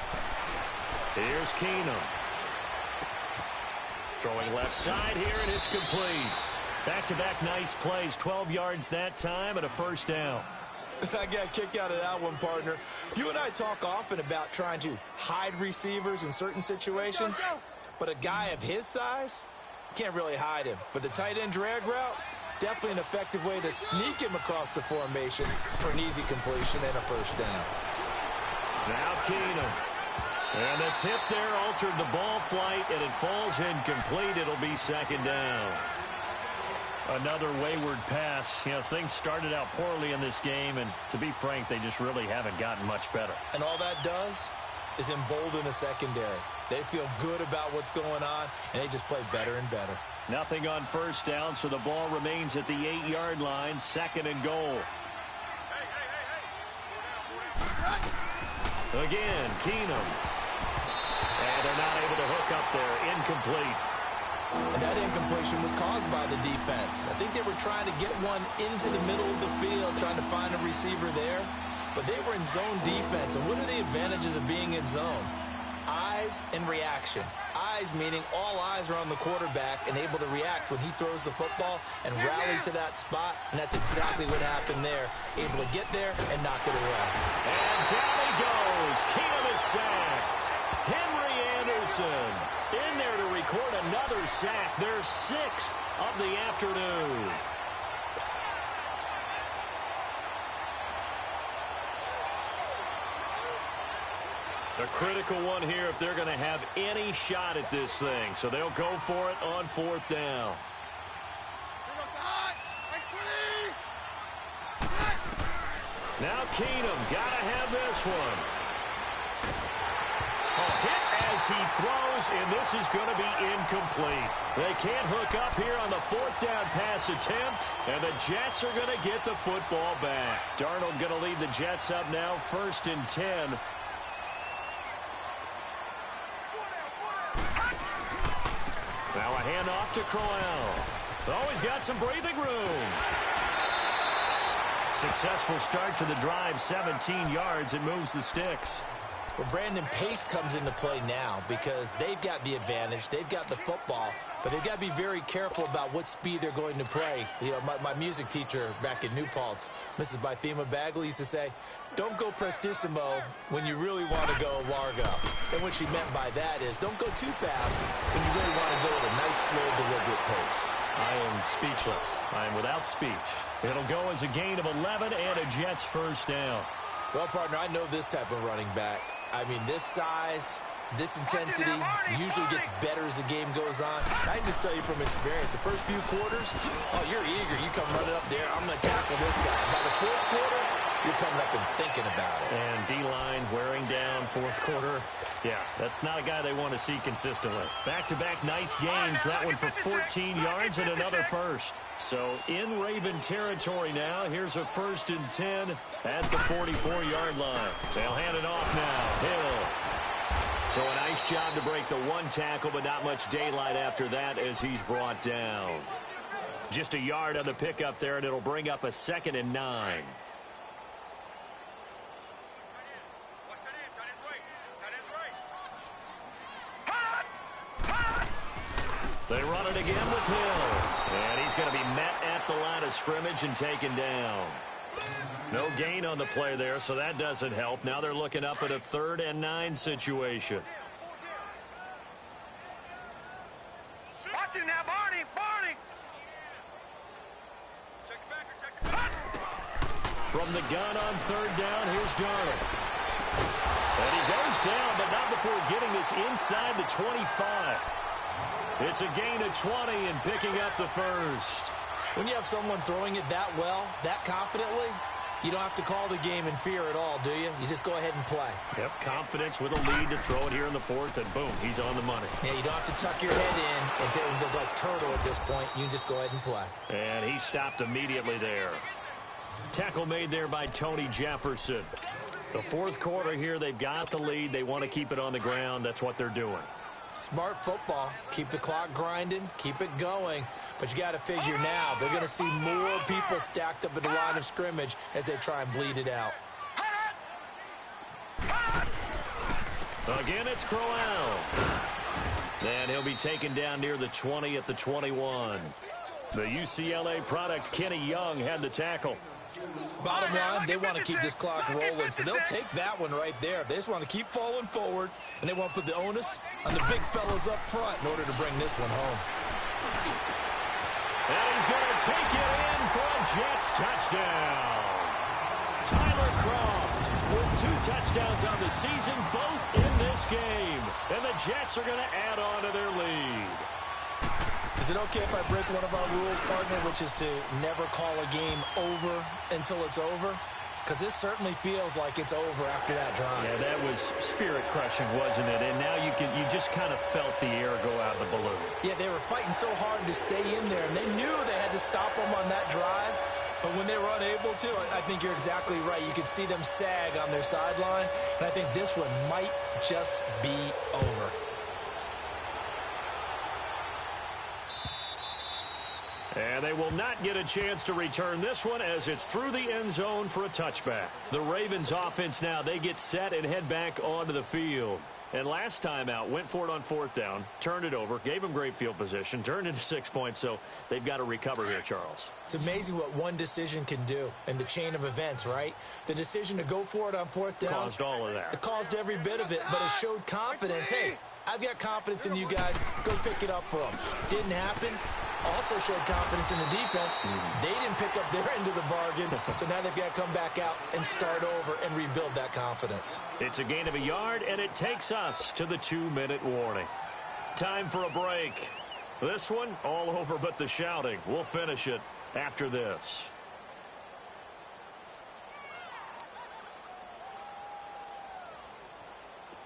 Here's Keenum. Throwing left side here, and it's complete. Back-to-back nice plays, 12 yards that time and a first down. I got a kick out of that one, partner. You and I talk often about trying to hide receivers in certain situations, but a guy of his size, can't really hide him. But the tight end drag route, definitely an effective way to sneak him across the formation for an easy completion and a first down. Now Keenum. And the tip there altered the ball flight, and it falls incomplete. It'll be 2nd down. Another wayward pass. You know, things started out poorly in this game, and to be frank, they just really haven't gotten much better. And all that does is embolden a secondary. They feel good about what's going on, and they just play better and better. Nothing on 1st down, so the ball remains at the 8-yard line, 2nd and goal. Again, Keenum. And they're not able to hook up there. Incomplete. And that incompletion was caused by the defense. I think they were trying to get one into the middle of the field, trying to find a receiver there. But they were in zone defense. And what are the advantages of being in zone? Eyes eyes and reaction. Eyes meaning all eyes are on the quarterback and able to react when he throws the football and rally to that spot, and that's exactly what happened there. Able to get there and knock it away. And down he goes. Keenum is sacked. Henry Anderson in there to record another sack. Their 6th of the afternoon. A critical one here if they're going to have any shot at this thing. So they'll go for it on 4th down. Now Keenum, got to have this one. Hit as he throws, and this is going to be incomplete. They can't hook up here on the 4th down pass attempt, and the Jets are going to get the football back. Darnold going to lead the Jets up now, 1st and 10. Now a handoff to Crowell. Oh, he's got some breathing room. Successful start to the drive, 17 yards, and moves the sticks. Well, Brandon, pace comes into play now because they've got the advantage. They've got the football, but they've got to be very careful about what speed they're going to play. You know, my music teacher back in New Paltz, Mrs. Bythema Bagley, used to say, don't go prestissimo when you really want to go largo. And what she meant by that is don't go too fast when you really want to go at a nice, slow, deliberate pace. I am speechless. I am without speech. It'll go as a gain of 11 and a Jets 1st down. Well, partner, I know this type of running back. I mean, this size, this intensity usually gets better as the game goes on. I can just tell you from experience, the first few quarters, oh, you're eager. You come running up there, I'm going to tackle this guy. By the 4th quarter, you're coming up and thinking about it. And D-line wearing down 4th quarter. Yeah, that's not a guy they want to see consistently. Back-to-back nice gains. That one for 14 yards and another 1st. So in Raven territory now. Here's a 1st and 10 at the 44-yard line. They'll hand it off now. Hill. So a nice job to break the 1 tackle, but not much daylight after that as he's brought down. Just a yard on the pickup there, and it'll bring up a 2nd and 9. They run it again with Hill. And he's going to be met at the line of scrimmage and taken down. No gain on the play there, so that doesn't help. Now they're looking up at a 3rd and 9 situation. Watch it now, Barney! Barney! From the gun on 3rd down, here's Darnold. And he goes down, but not before getting this inside the 25. It's a gain of 20 and picking up the 1st. When you have someone throwing it that well, that confidently, you don't have to call the game in fear at all, do you? You just go ahead and play. Yep, confidence with a lead to throw it here in the 4th, and boom, he's on the money. Yeah, you don't have to tuck your head in and look like turtle at this point. You can just go ahead and play. And he stopped immediately there. Tackle made there by Tony Jefferson. The 4th quarter here, they've got the lead. They want to keep it on the ground. That's what they're doing. Smart football. Keep the clock grinding. Keep it going. But you got to figure now, they're going to see more people stacked up at the line of scrimmage as they try and bleed it out. Again, it's Crowell. And he'll be taken down near the 20 at the 21. The UCLA product, Kenny Young, had the tackle. Bottom line, they want to keep this clock rolling, so they'll take that one right there. They just want to keep falling forward, and they want to put the onus on the big fellas up front in order to bring this one home. And he's going to take it in for a Jets touchdown. Tyler Kroft with 2 touchdowns on the season, both in this game. And the Jets are going to add on to their lead. Is it okay if I break one of our rules, partner, which is to never call a game over until it's over? Because this certainly feels like it's over after that drive. Yeah, that was spirit-crushing, wasn't it? And now you just kind of felt the air go out of the balloon. Yeah, they were fighting so hard to stay in there, and they knew they had to stop them on that drive. But when they were unable to, I think you're exactly right. You could see them sag on their sideline, and I think this one might just be over. And they will not get a chance to return this one as it's through the end zone for a touchback. The Ravens offense now, they get set and head back onto the field. And last time out, went for it on 4th down, turned it over, gave them great field position, turned into 6 points, so they've got to recover here, Charles. It's amazing what one decision can do in the chain of events, right? The decision to go for it on 4th down. Caused all of that. It caused every bit of it, but it showed confidence. Hey, I've got confidence in you guys. Go pick it up for them. Didn't happen. Also showed confidence in the defense. They didn't pick up their end of the bargain, so now they've got to come back out and start over and rebuild that confidence. It's a gain of a yard, and it takes us to the 2-minute warning. Time for a break. This one, all over but the shouting. We'll finish it after this.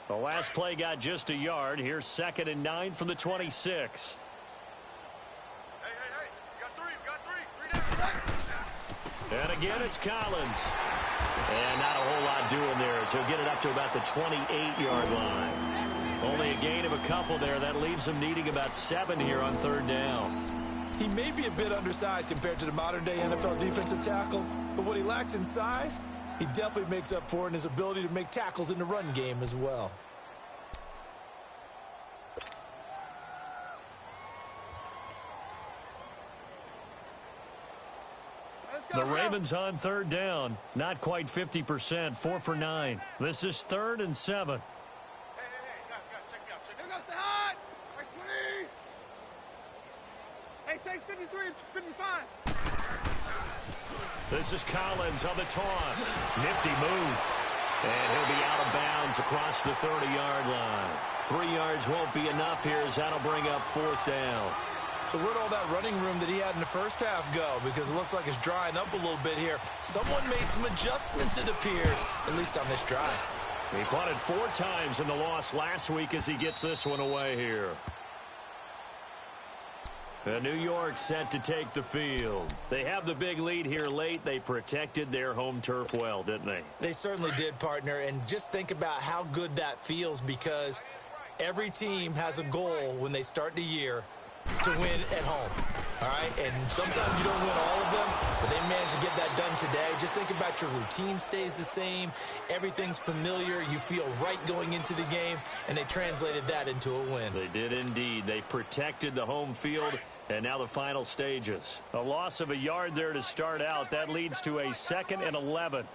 The last play got just a yard. Here's 2nd and 9 from the 26. And again, it's Collins. And not a whole lot doing there as he'll get it up to about the 28-yard line. Only a gain of a couple there. That leaves him needing about 7 here on 3rd down. He may be a bit undersized compared to the modern-day NFL defensive tackle, but what he lacks in size, he definitely makes up for in his ability to make tackles in the run game as well. The Ravens on 3rd down. Not quite 50%. 4 for 9. This is 3rd and 7. Hey, guys, check me out. Check me out. Stay high. Hey, takes 53, 55. This is Collins on the toss. Nifty move. And he'll be out of bounds across the 30-yard line. 3 yards won't be enough here as that'll bring up 4th down. So where'd all that running room that he had in the first half go? Because it looks like it's drying up a little bit here. Someone made some adjustments, it appears, at least on this drive. He punted 4 times in the loss last week as he gets this one away here. And New York set to take the field. They have the big lead here late. They protected their home turf well, didn't they? They certainly did, partner. And just think about how good that feels, because every team has a goal when they start the year to win at home, all right? And sometimes you don't win all of them, but they managed to get that done today. Just think about your routine stays the same. Everything's familiar. You feel right going into the game, and they translated that into a win. They did indeed. They protected the home field, and now the final stages. A loss of a yard there to start out. That leads to a 2nd and 11.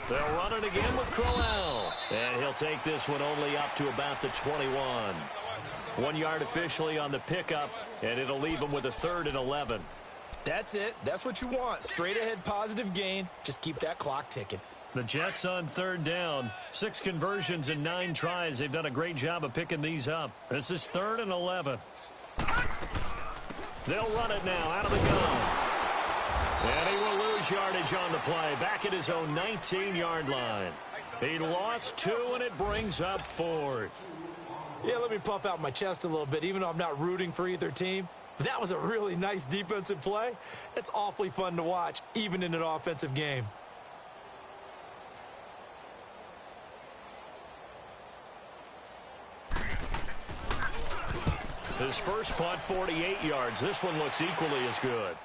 They'll run it again with Crowell. And he'll take this one only up to about the 21. 1 yard officially on the pickup, and it'll leave him with a 3rd and 11. That's it. That's what you want. Straight ahead positive gain. Just keep that clock ticking. The Jets on 3rd down. 6 conversions and 9 tries. They've done a great job of picking these up. This is 3rd and 11. They'll run it now out of the gun. And he will lose yardage on the play. Back at his own 19-yard line. He lost 2, and it brings up 4th. Yeah, let me puff out my chest a little bit, even though I'm not rooting for either team. That was a really nice defensive play. It's awfully fun to watch, even in an offensive game. His first punt, 48 yards. This one looks equally as good.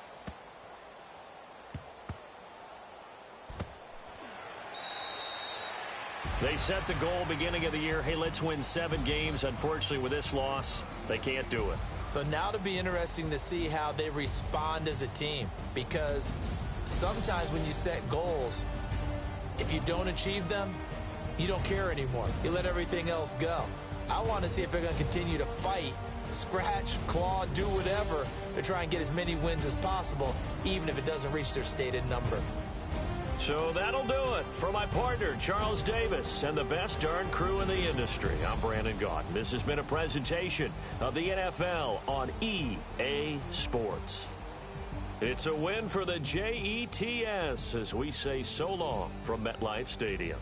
They set the goal beginning of the year. Hey, let's win 7 games. Unfortunately, with this loss, they can't do it. So now it'll be interesting to see how they respond as a team, because sometimes when you set goals, if you don't achieve them, you don't care anymore. You let everything else go. I want to see if they're going to continue to fight, scratch, claw, do whatever to try and get as many wins as possible, even if it doesn't reach their stated number. So that'll do it for my partner, Charles Davis, and the best darn crew in the industry. I'm Brandon Gaudin. This has been a presentation of the NFL on EA Sports. It's a win for the Jets as we say so long from MetLife Stadium.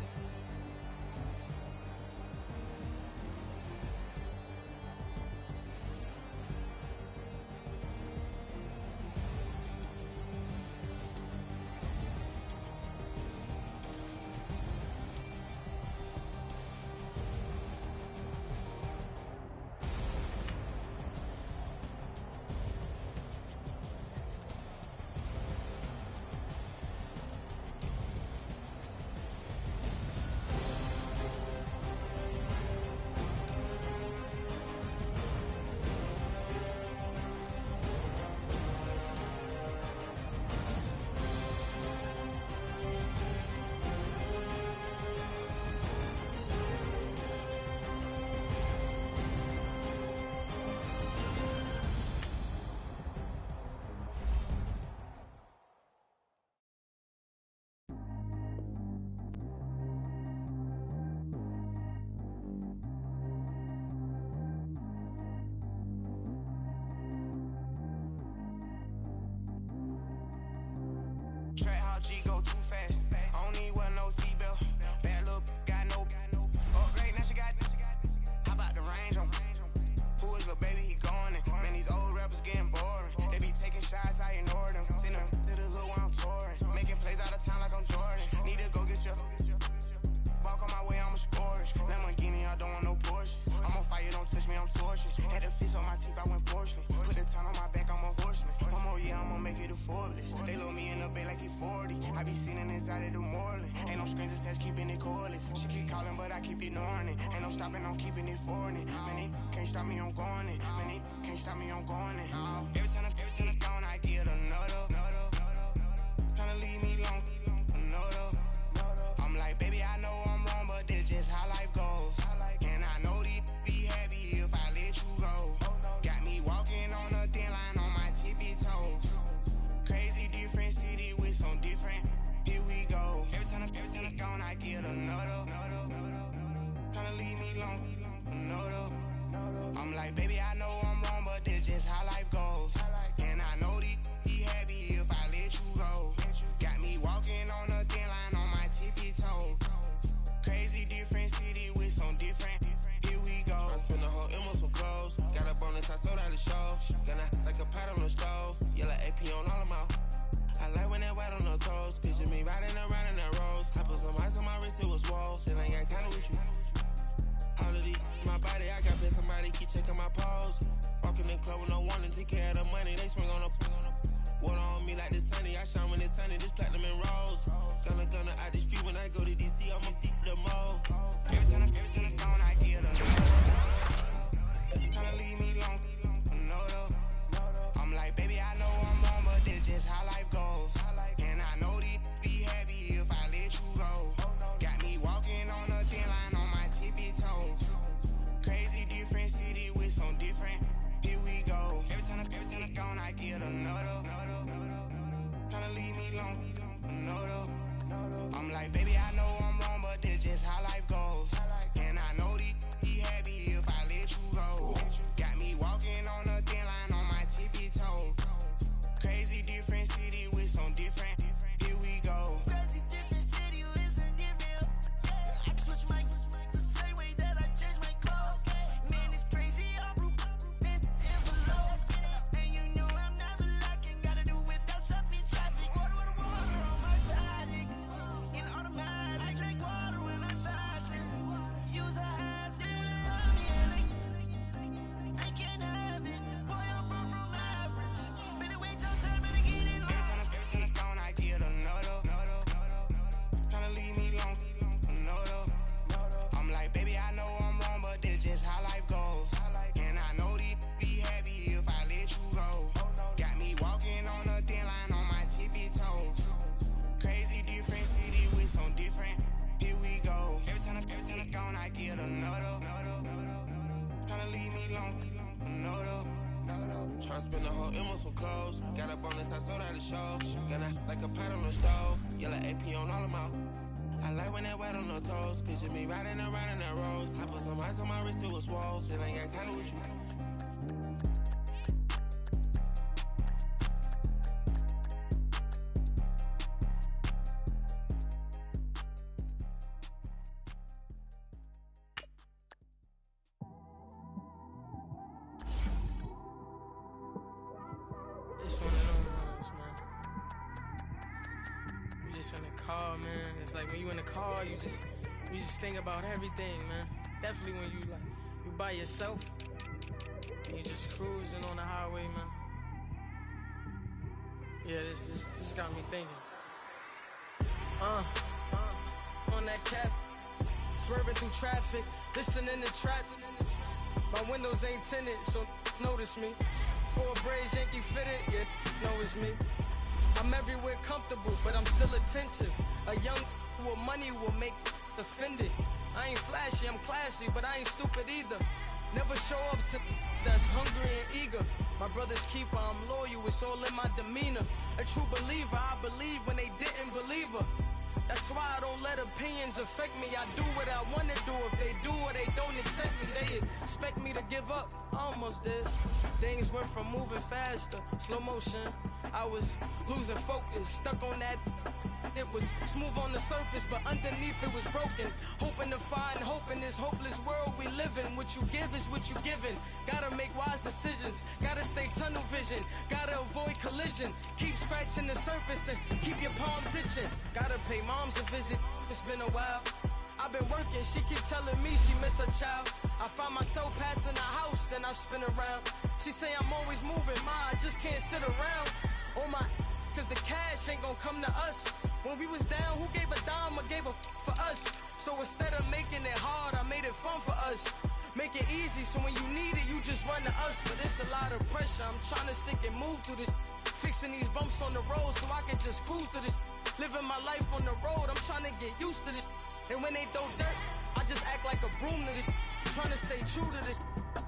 I be sitting inside of the Moreland. Ain't no strings attached, keeping it cordless. She keep calling, but I keep ignoring it. Ain't no stopping, I'm keeping it foreign it. Man, they can't stop me, I'm going it. Man, they can't stop me, I'm going it. Every time I'm gone, I get another. Tryna leave me long, another. I'm like, baby, I know I'm wrong, but that's just how life goes. And I know these be happy if I let you go. Got me walking on a thin line on my tippy toes. Crazy different city with some different. Here we go. Every time I'm gone, I get another. Tryna leave me long, another. I'm like, baby, I know I'm wrong, but that's just how life goes. And I know these be happy if I let you go. Got me walking on a thin line on my tippy toes. Crazy different city with some different. Here we go. I spent the whole M on some clothes. Got up on this, I sold out the show. Gonna like a pot on the stove. Yellow AP on all of my. I like when that white on the toes. Picture me riding around in that rose. I put some ice on my wrist, it was swole. Then I got kinda with you. All of these, my body, I got bit. Somebody keep checking my pose. Walking in the club with no warning, take care of the money. They swing on the water on me like the sunny. I shine when it's sunny, this platinum and rose. Gonna out the street when I go to DC, I'ma see the mode. Every time I'm gone, I get another. Tryna leave me long, another. I'm like, baby, I know I'm wrong, but that's just how life goes. And I know these be happy if I let you go. Got me walking on a thin line on my tippy toes. Crazy different city with some different. Here we go. Every time I'm gone, I get another. Tryna leave me long, another. I'm like, baby, I know I'm wrong, but that's just how life goes. And I know these be happy if I let you go. Got me walking on a thin line on my tippy toes. Crazy different city with some different. Here we go. Crazy different city with some different. I can switch my the same way that I change my clothes. Man, it's crazy. I'm envelope. And you know I'm never lacking. Gotta do it, that's up in traffic. Water on my body. In automatic. I drink water when I'm fasting. Use a has I can't have it. Boy, I'm far from average. Better wait your time, better get it long. Every time I'm gone, I get another. Tryna leave me long, another. I'm like, baby, I know I'm wrong, but that's just how life goes. And I know these be happy if I let you go. Got me walking on a thin line on my tippy toes. Crazy different city with some different. Here we go. Every time I'm gone, I get another. Tryna leave me long, another. Tryna spend the whole M on some clothes. Got up on this, I sold out the show. Gonna like a pot on the stove. Yellow AP on all of my. I like when that white on the toes. Picture me riding around in that rose. I put some ice on my wrist, it was swole. Then I got kinda with you. It's one of them ones, man. You just in the car, man. It's like when you in the car, you just think about everything, man. Definitely when you by yourself and you just cruising on the highway, man. Yeah, this got me thinking. On that cap, swerving through traffic, listening to trap. My windows ain't tinted, so notice me. 4 braids, Yankee fitted, yeah, know it's me. I'm everywhere comfortable, but I'm still attentive. A young with money will make offended. I ain't flashy, I'm classy, but I ain't stupid either. Never show up to that's hungry and eager. My brother's keeper, I'm loyal, it's all in my demeanor. A true believer, I believe when they didn't believe her. That's why I don't let opinions affect me. I do what I want to do. If they do or they don't accept me, they expect me to give up. I almost did. Things went from moving faster, slow motion. I was losing focus, stuck on that. It was smooth on the surface, but underneath it was broken. Hoping to find hope in this hopeless world we live in. What you give is what you given. Gotta make wise decisions. Gotta stay tunnel vision. Gotta avoid collision. Keep scratching the surface and keep your palms itching. Gotta pay mom's a visit. It's been a while. I've been working, she keep telling me she miss her child. I find myself passing the house, then I spin around. She say I'm always moving, ma, I just can't sit around. Oh my, cause the cash ain't gonna come to us. When we was down, who gave a dime or gave a for us? So instead of making it hard, I made it fun for us. Make it easy, so when you need it, you just run to us. But it's a lot of pressure, I'm trying to stick and move through this. Fixing these bumps on the road so I can just cruise to this. Living my life on the road, I'm trying to get used to this. And when they throw dirt, I just act like a broom to this. Trying to stay true to this.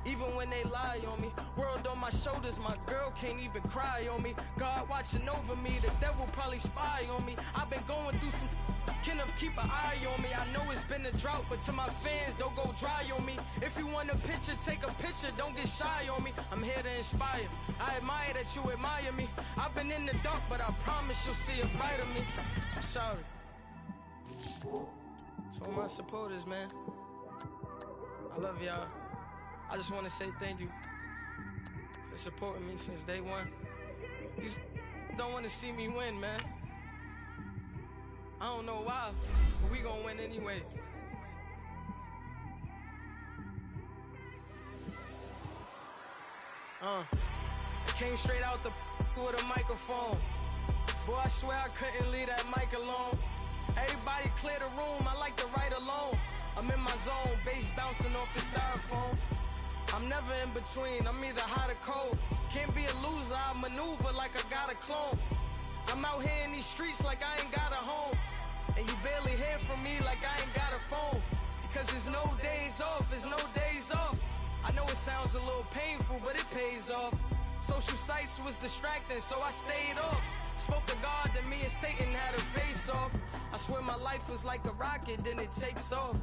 Even when they lie on me, world on my shoulders, my girl can't even cry on me. God watching over me, the devil probably spy on me. I've been going through some, Kenneth keep an eye on me. I know it's been a drought, but to my fans, don't go dry on me. If you want a picture, take a picture, don't get shy on me. I'm here to inspire, I admire that you admire me. I've been in the dark, but I promise you'll see a bright of me. I'm sorry. To all my supporters, man, I love y'all. I just want to say thank you for supporting me since day one. These don't want to see me win, man. I don't know why, but we gonna win anyway. I came straight out the with a microphone. Boy, I swear I couldn't leave that mic alone. Everybody clear the room, I like to write alone. I'm in my zone, bass bouncing off the styrofoam. I'm never in between, I'm either hot or cold. Can't be a loser, I maneuver like I got a clone. I'm out here in these streets like I ain't got a home. And you barely hear from me like I ain't got a phone. Because there's no days off, there's no days off. I know it sounds a little painful, but it pays off. Social sites was distracting, so I stayed off. Spoke to God that me and Satan had a face off. I swear my life was like a rocket, then it takes off.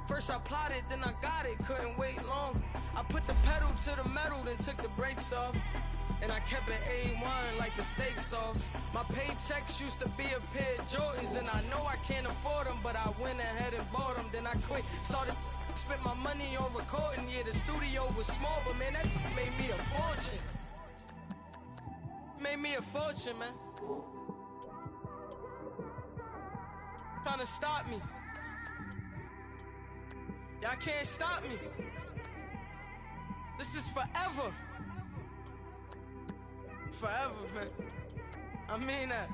First I plotted, then I got it, couldn't wait long. I put the pedal to the metal, then took the brakes off. And I kept it A1 like the steak sauce. My paychecks used to be a pair of Jordans, and I know I can't afford them, but I went ahead and bought them. Then I quit, started spent my money on recording. Yeah, the studio was small, but man, that made me a fortune. Made me a fortune, man. Trying to stop me. Y'all can't stop me. This is forever. Forever, man. I mean that.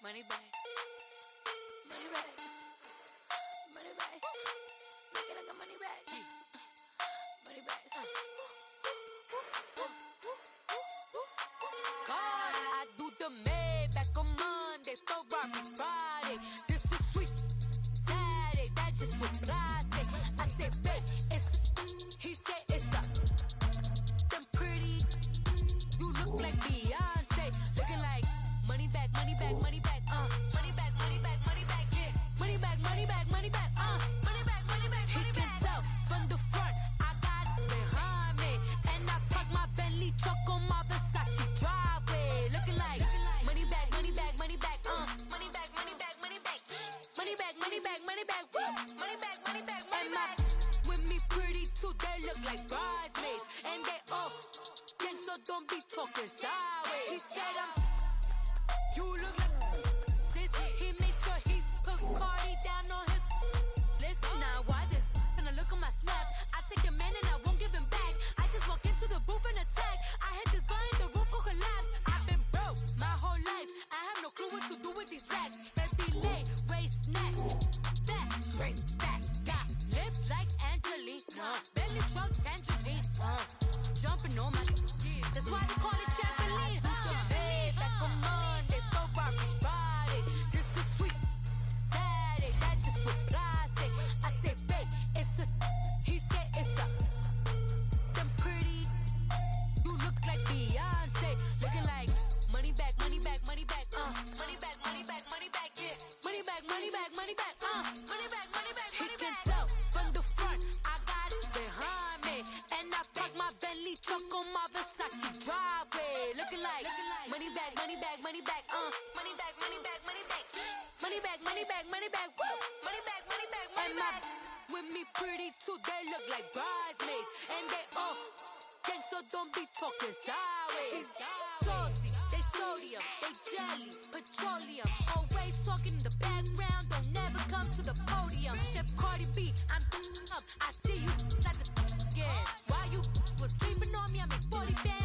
Money bag. Money bag. Money bag. Look at like a money bag. Money bag. God, I do the Maybach on Monday, Ferrari Friday. This is sweet Saturday, that's just with plastic. I said, babe, it's he said it's a them pretty. You look like Beyonce, looking like money bag, money bag, money bag, money bag, money bag, money bag, yeah, money bag, money bag, money bag, money bag, money bag. He can tell from the front, I got it behind me, and I park my Bentley truck on my Versace driveway, looking like money bag, money bag, money bag, money bag, money bag, money bag, money bag, money bag, money bag, money bag, money bag, money bag. With me pretty too, they look like bridesmaids, and they all gang, so don't be talking sideways. He said you look like this. He makes sure he put Cardi down on his list. Now why this? Gonna look at my snap. I take a man and I won't give him back. I just walk into the booth and attack. I hit this guy in the roof will collapse. I've been broke my whole life. I have no clue what to do with these racks. Baby lay, waist snatch, back, straight back. Got lips like Angelina, belly truck tangerine. Jumping on my, that's why they call it trampoline. Back on Monday, Ferrari Friday. This is sweet Saturday, that's just with plastic. I said, babe, it's a, he said it's a, them pretty. You look like Beyonce, looking like money bag, money bag, money bag, money bag, money bag, money bag, yeah, money bag, money bag, money bag, money bag, money bag. He can tell from the front, I got it behind me, and I park my Bentley truck on my Versace driveway, looking like money bag, money bag, money bag, money bag, money bag, money bag, money bag, money bag, money bag, money bag, money bag, money bag. With me pretty too, they look like bridesmaids, and they all gang, so don't be talking sideways. Salty, they sodium, they jelly, petroleum. Always talking in the background, don't never come to the podium. Chef Cardi B, I'm up. I see you like the again. Why you was sleeping on me? I made 40 bands.